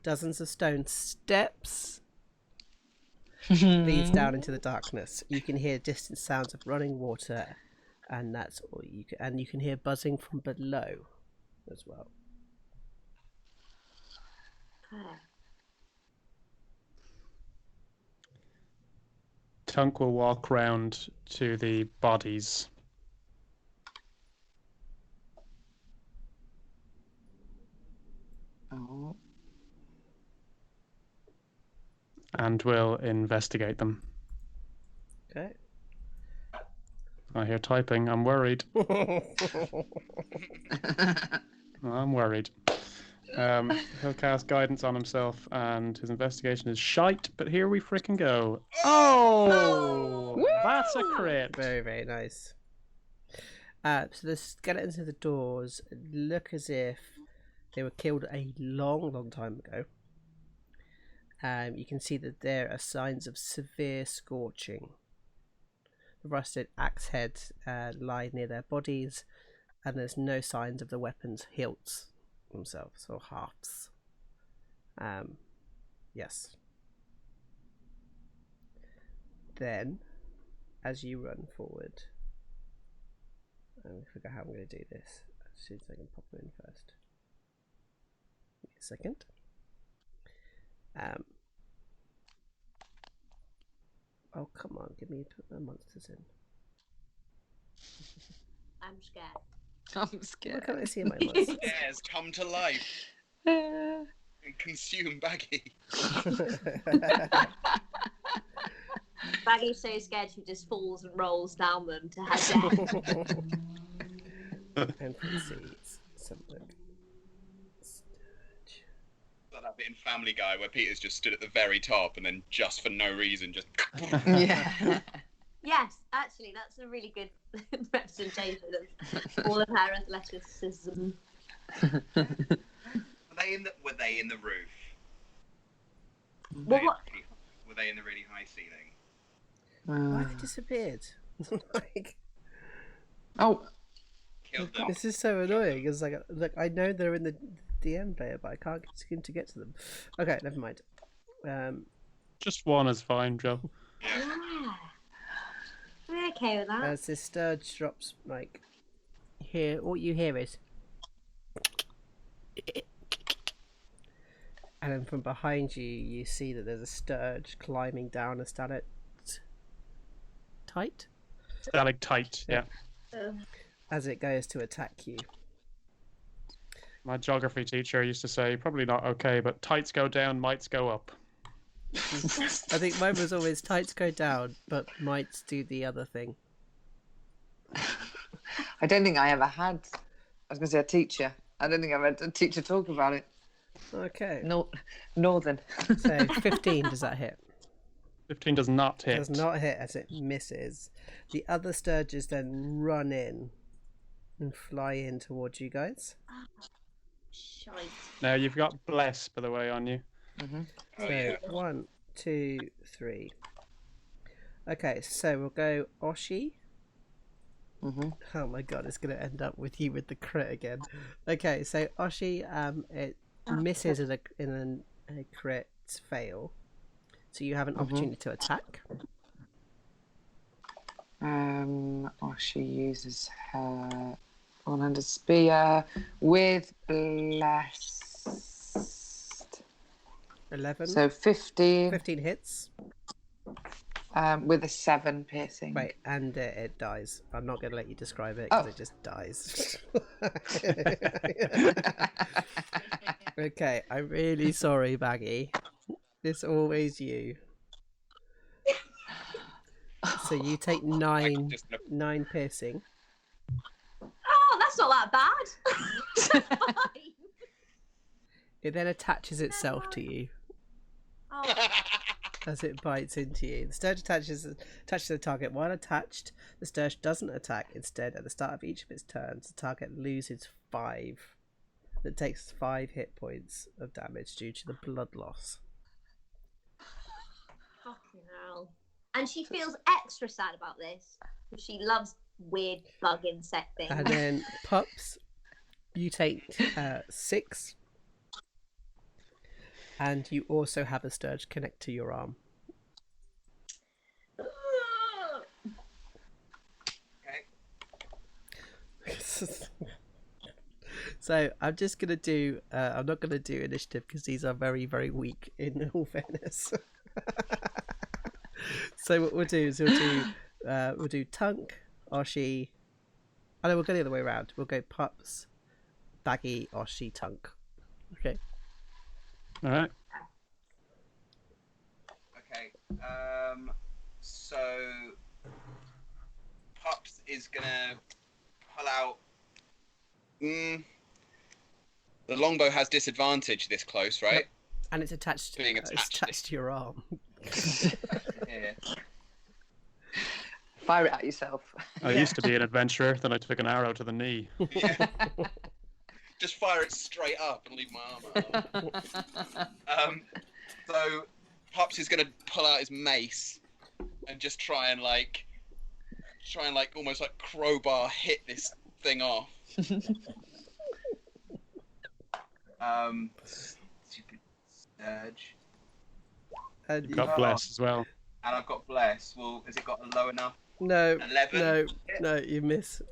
Dozens of stone steps leads down into the darkness. You can hear distant sounds of running water, and that's all you can. And you can hear buzzing from below as well. Tunk will walk round to the bodies. Oh. And will investigate them. Okay. I hear typing. I'm worried. I'm worried. He'll cast guidance on himself, and his investigation is shite. But here we frickin' go. Oh, that's a crit. Very, very nice. So the skeletons of the doors look as if they were killed a long, long time ago. You can see that there are signs of severe scorching. The rusted axe heads lie near their bodies, and there's no signs of the weapons' hilts themselves or hafts. Yes. Then, as you run forward, I'm going to figure out how I'm going to do this. As soon as I can pop them in first. Give me a second. Oh, come on, give me put the monsters in. I'm scared. I'm Why scared. can't I see my monsters? Yes, come to life Uh, and consume Baggy. Baggy's so scared she just falls and rolls down them to her death. NPCs. Some look. Sturge. Like that bit in Family Guy where Peter's just stood at the very top and then just for no reason just. yeah. Yes, actually, that's a really good representation of all of her athleticism. Were they in the roof? Well, what? Were they in the really high ceiling? Why have they disappeared? Like, Oh, Killed them. this is so annoying. It's like, look, I know they're in the DM player, but I can't seem to get to them. Okay, never mind. Just one is fine, Joe. Yeah. We're okay with that. As this sturge drops, like, here, all you hear is. And then from behind you, you see that there's a sturge climbing down a stalactite. Stalactite, yeah. As it goes to attack you. My geography teacher used to say, probably not okay, but tights go down, mights go up. I think mine was always tights go down, but mights do the other thing. I don't think I ever had. I was going to say a teacher. I don't think I've had a teacher talk about it. Okay. No, Northern. So 15, does that hit? 15 does not hit. Does not hit as it misses. The other sturges then run in and fly in towards you guys. Shite. Now you've got bless, by the way, on you. Mm-hmm. Oh, So yeah. 1, 2, 3. Okay, so we'll go Oshi. Mm-hmm. Oh my god, it's going to end up with you with the crit again. Okay, so Oshi, it misses in a crit fail. So you have an opportunity to attack. Or she uses her one-handed spear with blessed. 11. So 15. 15 hits. With a 7 piercing. Right, and it dies. I'm not going to let you describe it because Oh. it just dies. Okay, I'm really sorry, Baggy. It's always you. So you take nine piercing. Oh, that's not that bad. It then attaches itself to you Oh, as it bites into you. The sturge attaches the target. While attached, the sturge doesn't attack. Instead, at the start of each of its turns, the target loses 5. It takes 5 hit points of damage due to the blood loss. fucking hell. And she feels extra sad about this because she loves weird bug insect things. And then Pups, you take 6. And you also have a sturge connect to your arm. So I'm just gonna do. I'm not gonna do initiative because these are very, very weak. In all fairness. So what we'll do is we'll do Tunk, Oshi. Oh no, we'll go the other way around. We'll go Pups, Baggy, Oshi, Tunk. Okay. All right. Okay. So Pups is gonna pull out. The longbow has disadvantage this close, right? Yep. And it's attached. Being It's attached. attached to your arm. Yeah. Fire it at yourself. I used to be an adventurer, then I took an arrow to the knee. Yeah. Just fire it straight up and leave my armor up. So Pups is gonna pull out his mace and just try and almost like crowbar hit this thing off. Stupid surge. And You've got bless as well. And I've got bless. Well, has it got a low enough? No, 11? no, you miss.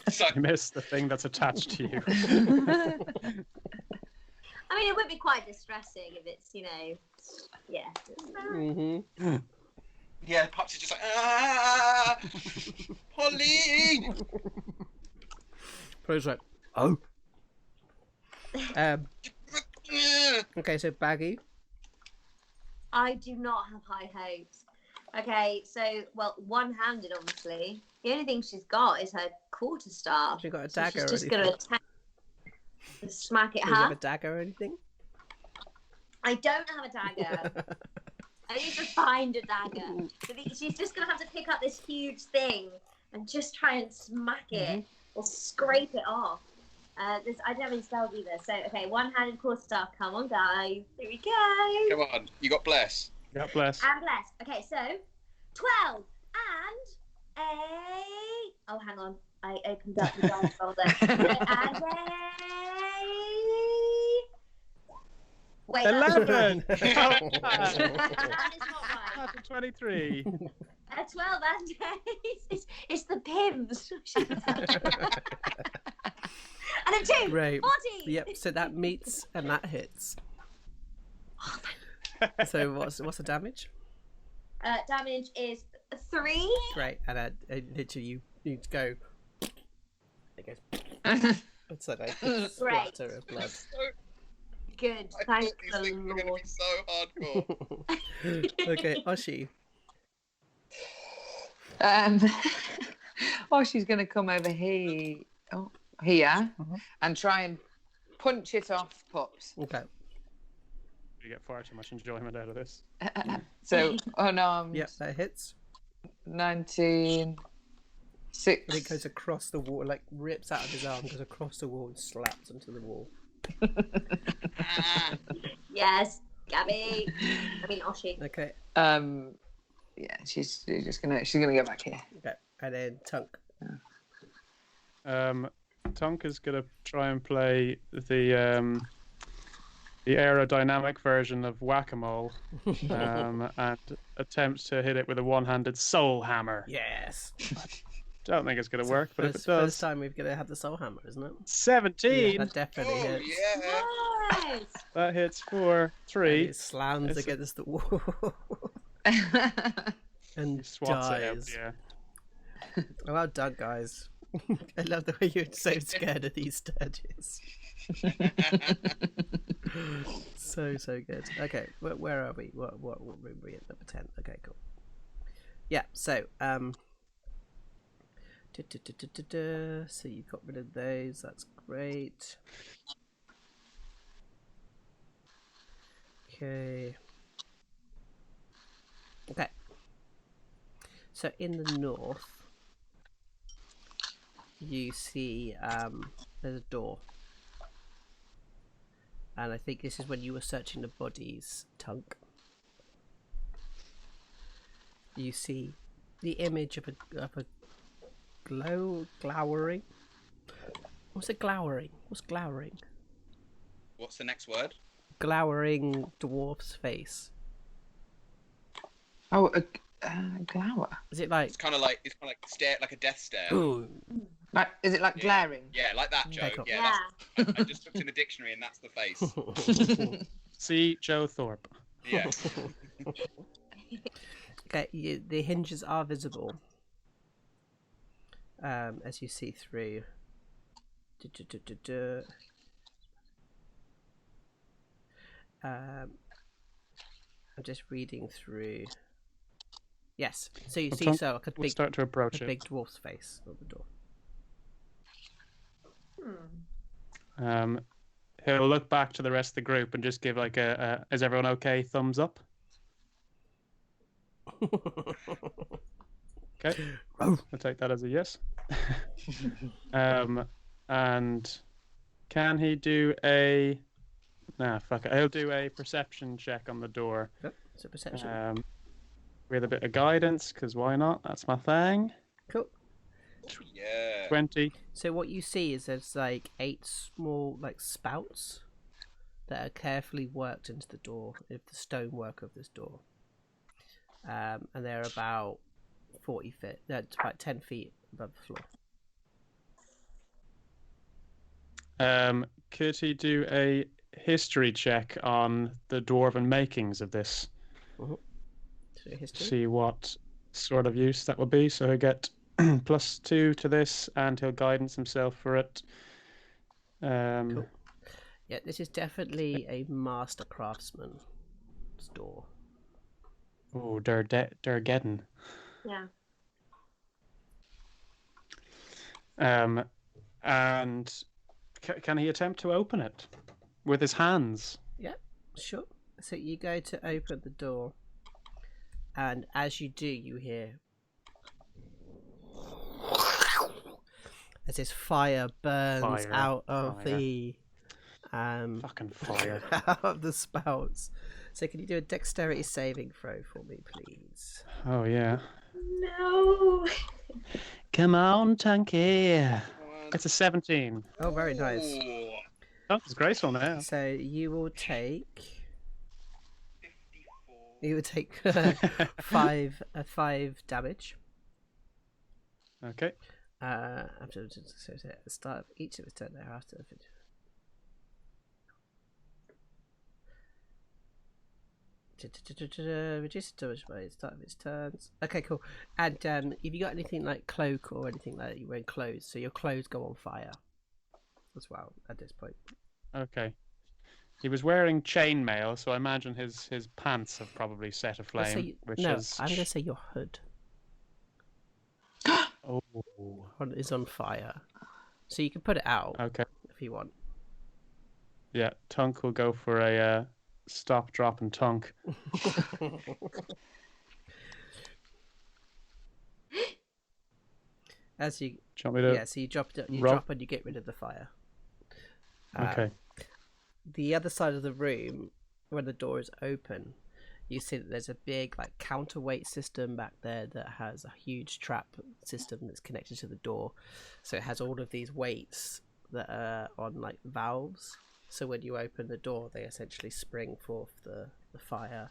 So, You missed the thing that's attached to you. I mean, it would be quite distressing if it's, yeah. Mm-hmm. yeah, Pups is just like, ah, Polly. Pro's like, oh. Okay, so Baggy. I do not have high hopes. Okay, so, well, one-handed, obviously. The only thing she's got is her quarterstaff. She got a So dagger she's or just anything? going to attack. Smack it, Do you huh? have a dagger or anything? I don't have a dagger. I need to find a dagger. So she's just going to have to pick up this huge thing and just try and smack it or scrape it off. I don't have any spells either. So, okay, one-handed quarterstaff. Come on, guys. Here we go. Come on, you got bless. God bless. And bless. Okay, so 12 and a. Oh, hang on. I opened up the dice folder. And a. Wait, 11! that is not right. After 23. A 12 and a. It's the pims. And a 2. Right. 40. Yep, so that meets and that hits. So what's the damage? Damage is 3. Great, and literally you need to go. It goes. It's like a splatter of blood. Good. I Thank thought these the things were going to Lord. be so hardcore. Okay, Oshi. She's going to come over here, and try and punch it off Pups. Okay. You get far too much enjoyment out of this. So, unarmed. Yep, that hits. 19. 6. And it goes across the wall, like rips out of his arm, goes across the wall and slaps onto the wall. Yes, Gabby. I mean, Oshi. Okay. Yeah, she's gonna go back here. Okay. And then Tunk. Tunk is going to try and play the aerodynamic version of whack-a-mole and attempts to hit it with a one-handed soul hammer. Yes. Don't think it's going to work, but if it First does... time we're going to have the soul hammer, isn't it? 17! Yeah, that definitely Oh, hits. yeah. Nice. That hits for And 3. it slams It's a- against the wall and Swats it out, dies. yeah. Well done, guys. I love the way you're so scared of these sturges. So good. Okay, where are we? What were we at? Number 10. Okay, cool. Yeah. So so you got rid of those. That's great. Okay. Okay. So in the north, you see there's a door. And I think this is when you were searching the bodies, Tunk. You see the image of a glowering. What's a glowering? What's glowering? What's the next word? Glowering dwarf's face. Oh, a glower. Is it like? It's kind of like stare, like a death stare. Ooh. Like, is it like glaring? Yeah, like that, Joe. Okay, cool. Yeah, I just looked in the dictionary and that's the face. See Joe Thorpe. Yeah. Okay, the hinges are visible as you see through. I'm just reading through Yes. So you Well, see, Tunk so like a We'll big, start to approach a it. big dwarf's face on the door. He'll look back to the rest of the group and just give like a is everyone okay? Thumbs up. Okay. I'll take that as a yes. And can he do a? Nah, fuck it. He'll do a perception check on the door. Yep, it's a perception. With a bit of guidance, because why not? That's my thing. Cool. Yeah. 20. So what you see is there's like 8 small like spouts that are carefully worked into the door, the stonework of this door, and they're about 40 feet. That's about 10 feet above the floor. Could he do a history check on the dwarven makings of this? So history. See what sort of use that would be. So he'll get +2 to this, and he'll guidance himself for it. Cool. Yeah, this is definitely a master craftsman's door. Oh, they're getting. Yeah. And can he attempt to open it with his hands? Yeah, sure. So you go to open the door, and as you do, you hear as this fire burns out of the fucking fire out of the spouts. So can you do a dexterity saving throw for me, please? Oh yeah. No. Come on, Tunky. It's a 17. Oh, very nice. Ooh, Oh, it's graceful now. So you will take 54. 5 damage. Okay. After so at the start of each of his turn thereafter. Reduce the damage by the start of its turns. Okay, cool. And if you got anything like cloak or anything like that, you're wearing clothes, so your clothes go on fire as well at this point. Okay. He was wearing chainmail, so I imagine his pants have probably set aflame. I'm gonna say your hood is on fire, so you can put it out. Okay. If you want. Yeah, Tunk will go for a stop, drop, and Tunk. As you, Do you want me to? yeah, so you drop it, roll? drop and you get rid of the fire. Okay. The other side of the room, when the door is open, you see that there's a big like counterweight system back there that has a huge trap system that's connected to the door. So it has all of these weights that are on like valves. So when you open the door, they essentially spring forth the fire.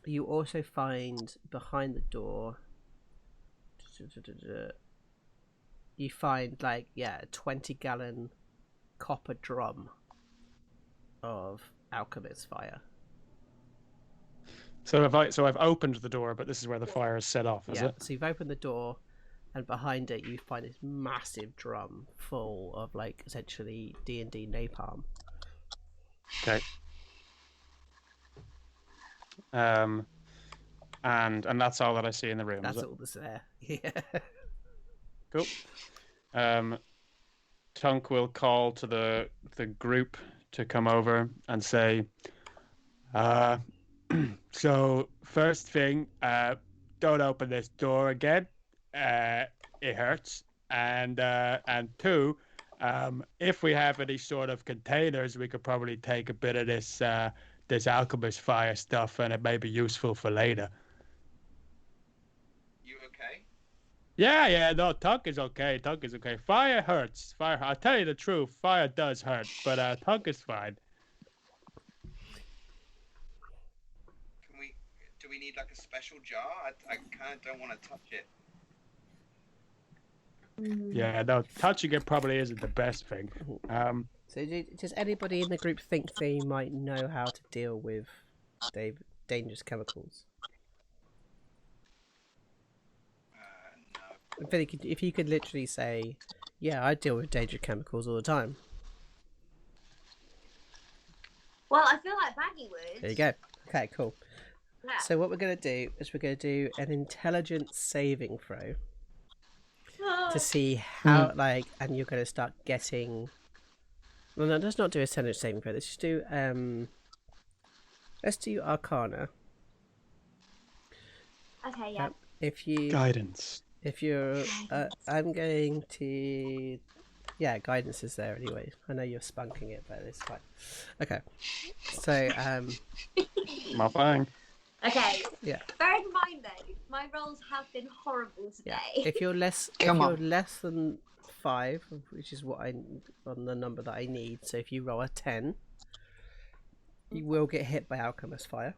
You also find behind the door, you find like a 20-gallon copper drum of alchemist fire. So I've opened the door, but this is where the fire is set off, is it? So you've opened the door, and behind it you find this massive drum full of like essentially D&D napalm. Okay. And that's all that I see in the room. That's is it? all that's there. Yeah. Cool. Tunk will call to the group to come over and say, so first thing, don't open this door again. It hurts. And 2, if we have any sort of containers, we could probably take a bit of this alchemist fire stuff, and it may be useful for later. You okay? Yeah, no, Tunk is okay. Fire hurts. I'll tell you the truth, fire does hurt, but Tunk is fine. Do we need like a special jar? I kind of don't want to touch it. Yeah, no, touching it probably isn't the best thing. So does anybody in the group think they might know how to deal with dangerous chemicals? No. If you could literally say, yeah, I deal with dangerous chemicals all the time. Well, I feel like Baggy would. There you go. Okay, cool. Yeah. So what we're going to do is we're going to do an intelligence saving throw to see how, like, and you're going to start getting... Well, no, let's not do a intelligence saving throw. Let's just do, let's do Arcana. Okay, yeah. If you... Guidance. If you're... I'm going to... Yeah, guidance is there anyway. I know you're spunking it, but it's fine. Okay. So, My fang. Okay. Yeah. Bear in mind though, my rolls have been horrible today. yeah. If you're less than 5, which is what on the number that I need, so if you roll a 10, you will get hit by Alchemist Fire.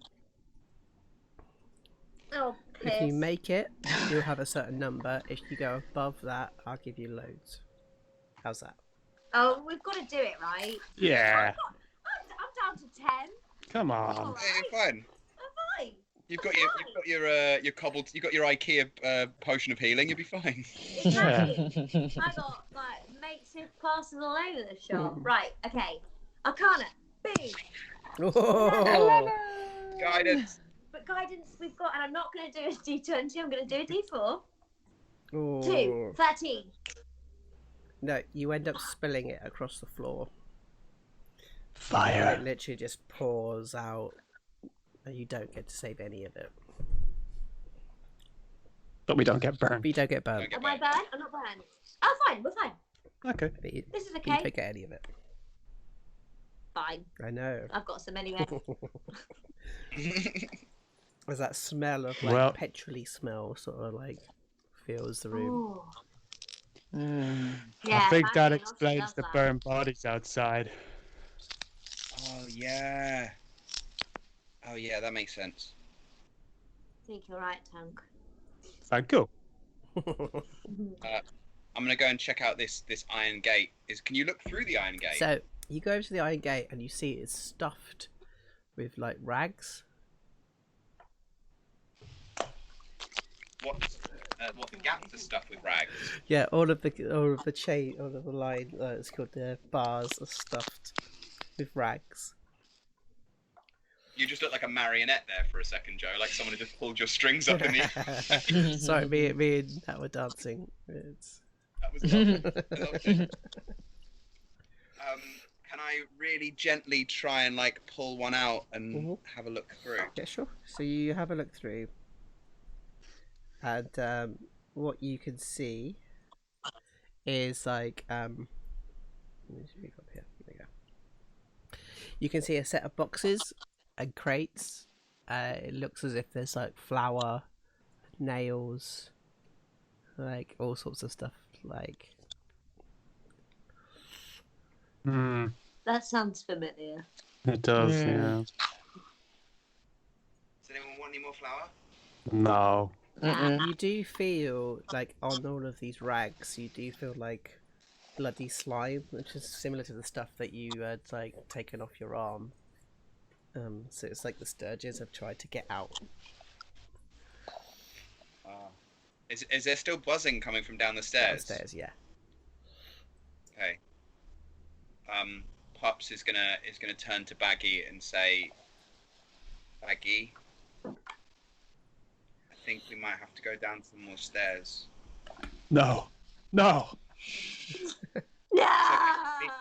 Oh, piss. If you make it, you'll have a certain number. If you go above that, I'll give you loads. How's that? Oh, we've got to do it, right? Yeah. I'm down to 10. Come on. All right. Hey, you're fine. I'm fine. You've got your IKEA potion of healing. You'll be fine. Exactly. I got like makeshift plasters all over the shop. Right, okay. Arcana. Boom. Oh. Guidance. But guidance we've got, and I'm not going to do a D20, I'm going to do a D4. Oh. 2, 13. No, you end up spilling it across the floor. And Fire. it literally just pours out, and you don't get to save any of it. But we don't get burned. But you don't get burned. Don't get Am I burned? I'm not burned. Oh, fine, we're fine. Okay. But you, This is but you okay. don't get any of it. Fine. I know. I've got some anyway. There's that smell of like Well- petrol-y smell sort of like fills the room. Ooh. Mm. Yeah, I think that Baggy and Oshisota explains does the that. burned bodies outside. Oh yeah. Oh yeah, that makes sense. I think you're right, Tunk. Thank you. I'm gonna go and check out this iron gate. Can you look through the iron gate? So you go to the iron gate and you see it's stuffed with like rags. What the gaps are stuffed with rags? Yeah, all of the chain, all of the line. It's called the bars are stuffed with rags. You just look like a marionette there for a second, Joe. Like someone had just pulled your strings up in the. Sorry, me and Nat were dancing. That was lovely. Lovely. Can I really gently try and like pull one out and have a look through? Yeah, sure. So you have a look through, and what you can see is like let me speak up here. There you go. You can see a set of boxes and crates. It looks as if there's like flour, nails, like all sorts of stuff. Like That sounds familiar. It does, yeah. Does anyone want any more flour? No. you do feel like on all of these rags, you do feel like bloody slime, which is similar to the stuff that you had like taken off your arm. So it's like the sturges have tried to get out. Is there still buzzing coming from down the stairs? Downstairs, yeah. Okay. Pups is gonna turn to Baggy and say, Baggy, I think we might have to go down some more stairs. No. No. No!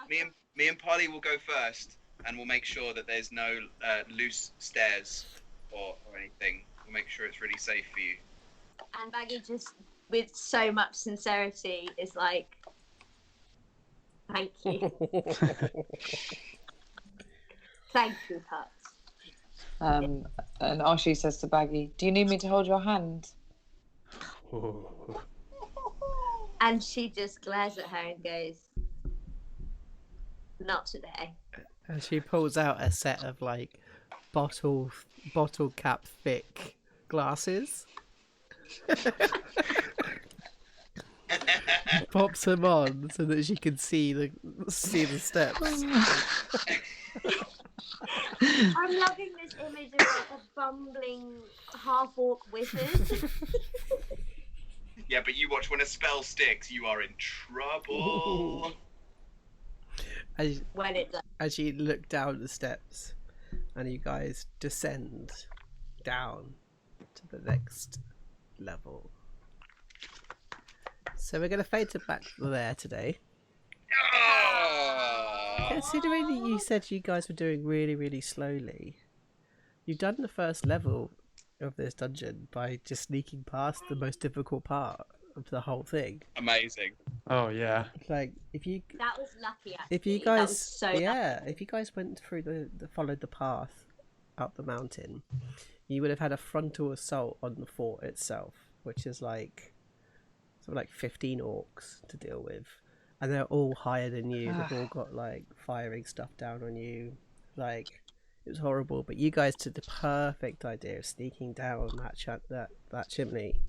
Me and Polly will go first, and we'll make sure that there's no loose stairs or anything. We'll make sure it's really safe for you. And Baggy just, with so much sincerity, is like, thank you. Thank you, Pups. And Oshi says to Baggy, "Do you need me to hold your hand?" And she just glares at her and goes, not today. And she pulls out a set of like bottle cap thick glasses. Pops them on so that she can see the steps. I'm loving this image of like a bumbling half-orc wizard. Yeah, but you watch, when a spell sticks, you are in trouble. When it does. As you look down the steps and you guys descend down to the next level. So we're going to fade to back there today. Considering that you said you guys were doing really, really slowly, you've done the first level of this dungeon by just sneaking past the most difficult part of the whole thing. Amazing. Oh yeah. Like if you That was lucky. Actually. if you That guys was so if you guys went through the followed the path up the mountain, you would have had a frontal assault on the fort itself, which is like sort of like 15 orcs to deal with, and they're all higher than you. They've all got like firing stuff down on you. Like it was horrible, but you guys took the perfect idea of sneaking down that chimney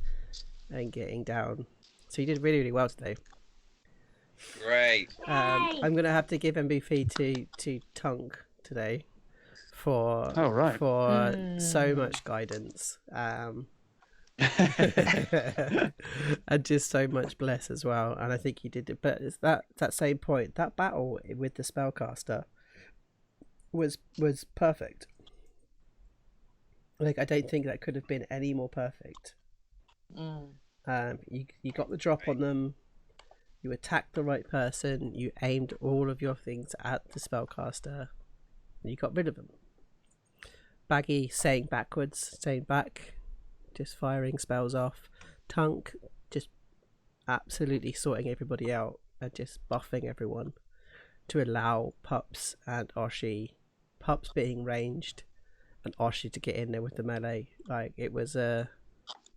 and getting down. So you did really, really well today. Great. I'm gonna have to give MVP to Tunk today for so much guidance, and just so much bless as well. And I think he did it. But it's that same point, that battle with the spellcaster was perfect. Like I don't think that could have been any more perfect. You got the drop on them. You attacked the right person. You aimed all of your things at the spellcaster, and you got rid of them. Baggy staying backwards, staying back, just firing spells off. Tunk just absolutely sorting everybody out and just buffing everyone to allow Pups and Oshi, Pups being ranged and Oshi to get in there with the melee. Like it was a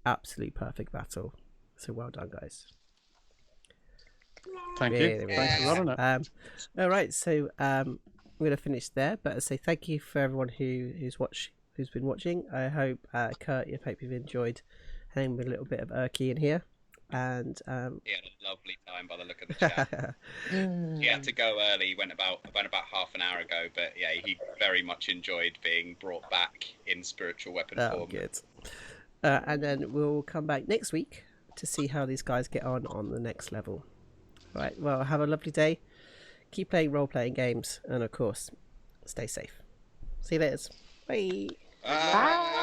absolute perfect battle. So well done, guys. Thank you. Really, really Thanks for running it. All right, so I'm going to finish there, but I say thank you for everyone who's been watching. I hope Kurt, I hope you've enjoyed hanging with a little bit of Erky in here, and He had a lovely time by the look of the chat. He had to go early. He went about half an hour ago, but yeah, he very much enjoyed being brought back in spiritual weapon form. Good. And then we'll come back next week to see how these guys get on the next level. Right, well, have a lovely day. Keep playing role-playing games, and of course, stay safe. See you later. Bye. Bye.